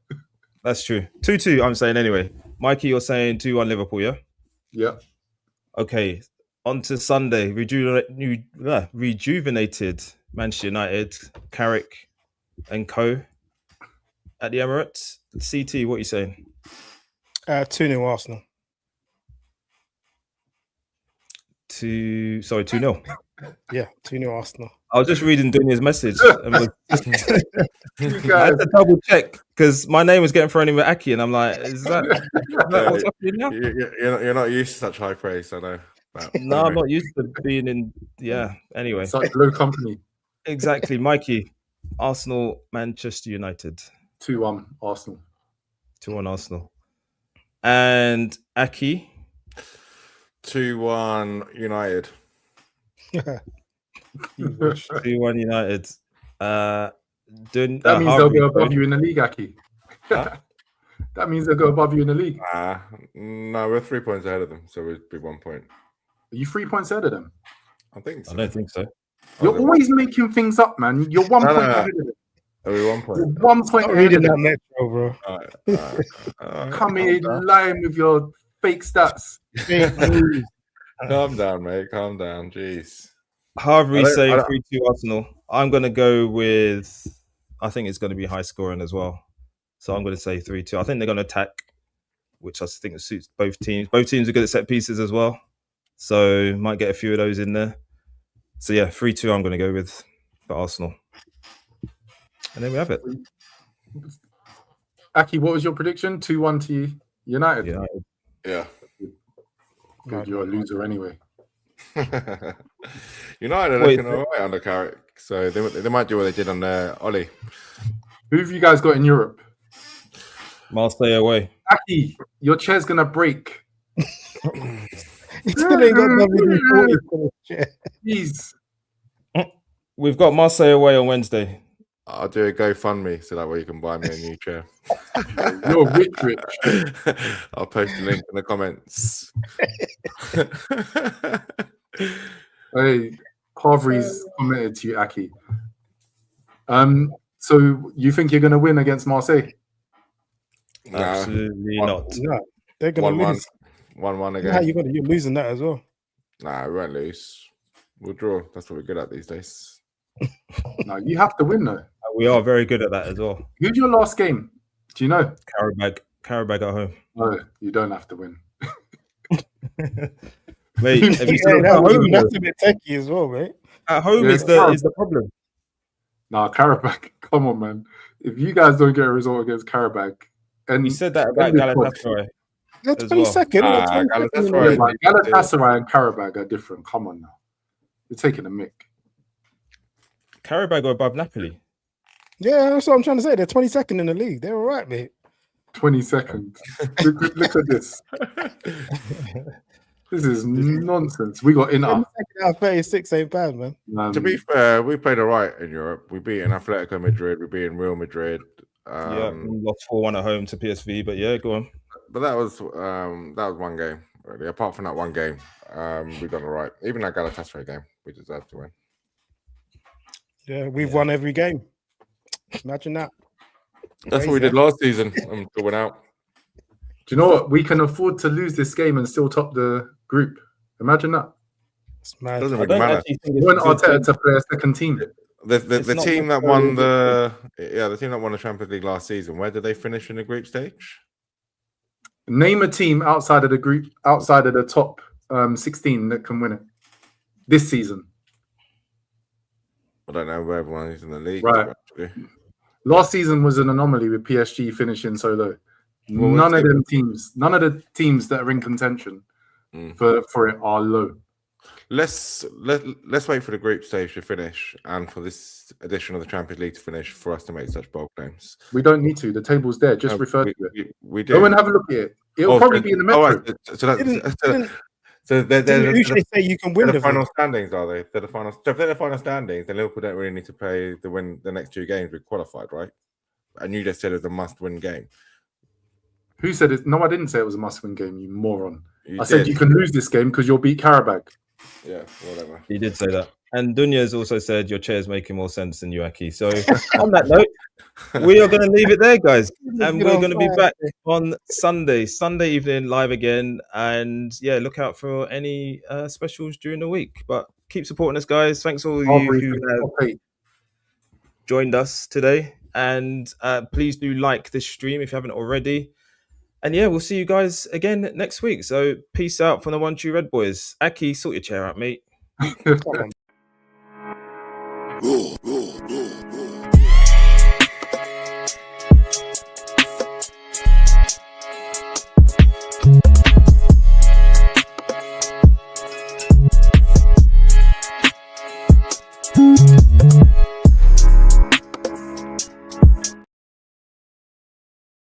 That's true. 2-2, I'm saying anyway. Mikey, you're saying 2-1 Liverpool, yeah? Yeah. Okay, on to Sunday. Rejuvenated Manchester United, Carrick and co at the Emirates. CT, what are you saying? 2-0 Arsenal. 2-0. Yeah, 2-0 Arsenal. I was just reading Dunya's message. You I guys, had to double check because my name was getting thrown in with Aki, and I'm like, is that what's happening now? You're not used to such high praise, I know. But, No, I'm not used to being in. Yeah. Anyway, such low company. exactly. Mikey, Arsenal, Manchester United, 2-1 Arsenal. 2-1 Arsenal, and Aki. 2-1 United. You wish. 2-1 United. That means they'll go above you in the league, Aki. Huh? That means they'll go above you in the league. No, we're 3 points ahead of them, so we'd be 1 point. Are you 3 points ahead of them? I think so. I don't think so. You're always making things up, man. You're 1 point No. ahead of them. Are we 1 You're point? 1 point Stop ahead reading of that them. metro, bro. All right. Come here lying with your fake stats. Calm down, mate. Calm down. Jeez. Harvey I saying don't- 3-2 Arsenal. I'm going to go with, I think it's going to be high scoring as well. So I'm going to say 3-2. I think they're going to attack, which I think suits both teams. Both teams are good at set pieces as well. So might get a few of those in there. So yeah, 3-2 I'm going to go with for Arsenal. And then we have it. Aki, what was your prediction? 2-1 to United? United. Yeah. Good, you're a loser anyway. United are Wait, looking all right under Carrick, so they might do what they did on Ollie. Who have you guys got in Europe? Marseille away. Aki, your chair's going to break. He still ain't got WD-40 for the chair. Please. We've got Marseille away on Wednesday. I'll do a GoFundMe so that way you can buy me a new chair. You're rich. I'll post the link in the comments. Hey, Harvey's committed to you, Aki. So you think you're going to win against Marseille? Nah, Absolutely One- not. No, they're gonna 1-1. lose. 1-1 How again. you're losing that as well. Nah, we won't lose. We'll draw. That's what we're good at these days. No, you have to win, though. We are very good at that as well. Who's your last game? Do you know? Carabag at home. No, you don't have to win. Mate, have you Yeah, seen at home? that's a bit techie as well, mate. At home Yeah, is the problem. Nah, Karabakh, come on, man. If you guys don't get a result against Karabakh, and We said that about End this pod. Galatasaray. They're As well. 22nd. they're 22nd in the Galatasaray. league. like Galatasaray and Karabakh are different. Come on now. You're taking a mick. Carabag are above Napoli. Yeah, that's what I'm trying to say. They're 22nd in the league. They're all right, mate. 20 seconds. Look at this. This is nonsense. We got Inter. 22nd out of 36 ain't bad, man. To be fair, we played all right in Europe. We beat Atletico Madrid. We beat Real Madrid. Yeah, we lost 4-1 at home to PSV, but yeah, go on. But that was one game. Really. Apart from that one game, we done all right. Even that Galatasaray game, we deserved to win. Yeah, we've won every game. Imagine that. That's what we did last season. Until went out. Do you know what? We can afford to lose this game and still top the group. Imagine that. It's mad. Doesn't I really don't matter. actually think You want it's a good Arteta to play a second team. The It's not team that necessarily won the team that won the Champions League last season. Where did they finish in the group stage? Name a team outside of the group, outside of the top 16 that can win it this season. I don't know where everyone is in the league. Right. Actually. Last season was an anomaly with PSG finishing so low. Well, None let's of the teams that are in contention for it are low. Let's wait for the group stage to finish and for this edition of the Champions League to finish for us to make such bold claims. We don't need to. The table's there. Just No, refer to it. We do. Go and have a look at it. It'll probably be in the metro. Right. So Didn't they're usually say you can win the the final standings, are they? They're the final. So if they're the final standings, then Liverpool don't really need to play the win the next two games. We're qualified, right? And you just said it was a must-win game. Who said it? No, I didn't say it was a must-win game, you moron. You I said did. you can lose this game because you'll beat Karabakh. Yeah, whatever. He did say that. And Dunya's also said your chair's making more sense than you, Aki. So on that note, we are going to leave it there, guys. And we're going to be back on Sunday evening, live again. And yeah, look out for any specials during the week. But keep supporting us, guys. Thanks all of you who have joined us today. And please do like this stream if you haven't already. And yeah, we'll see you guys again next week. So peace out from the One True Red Boys. Aki, sort your chair out, mate. Come on,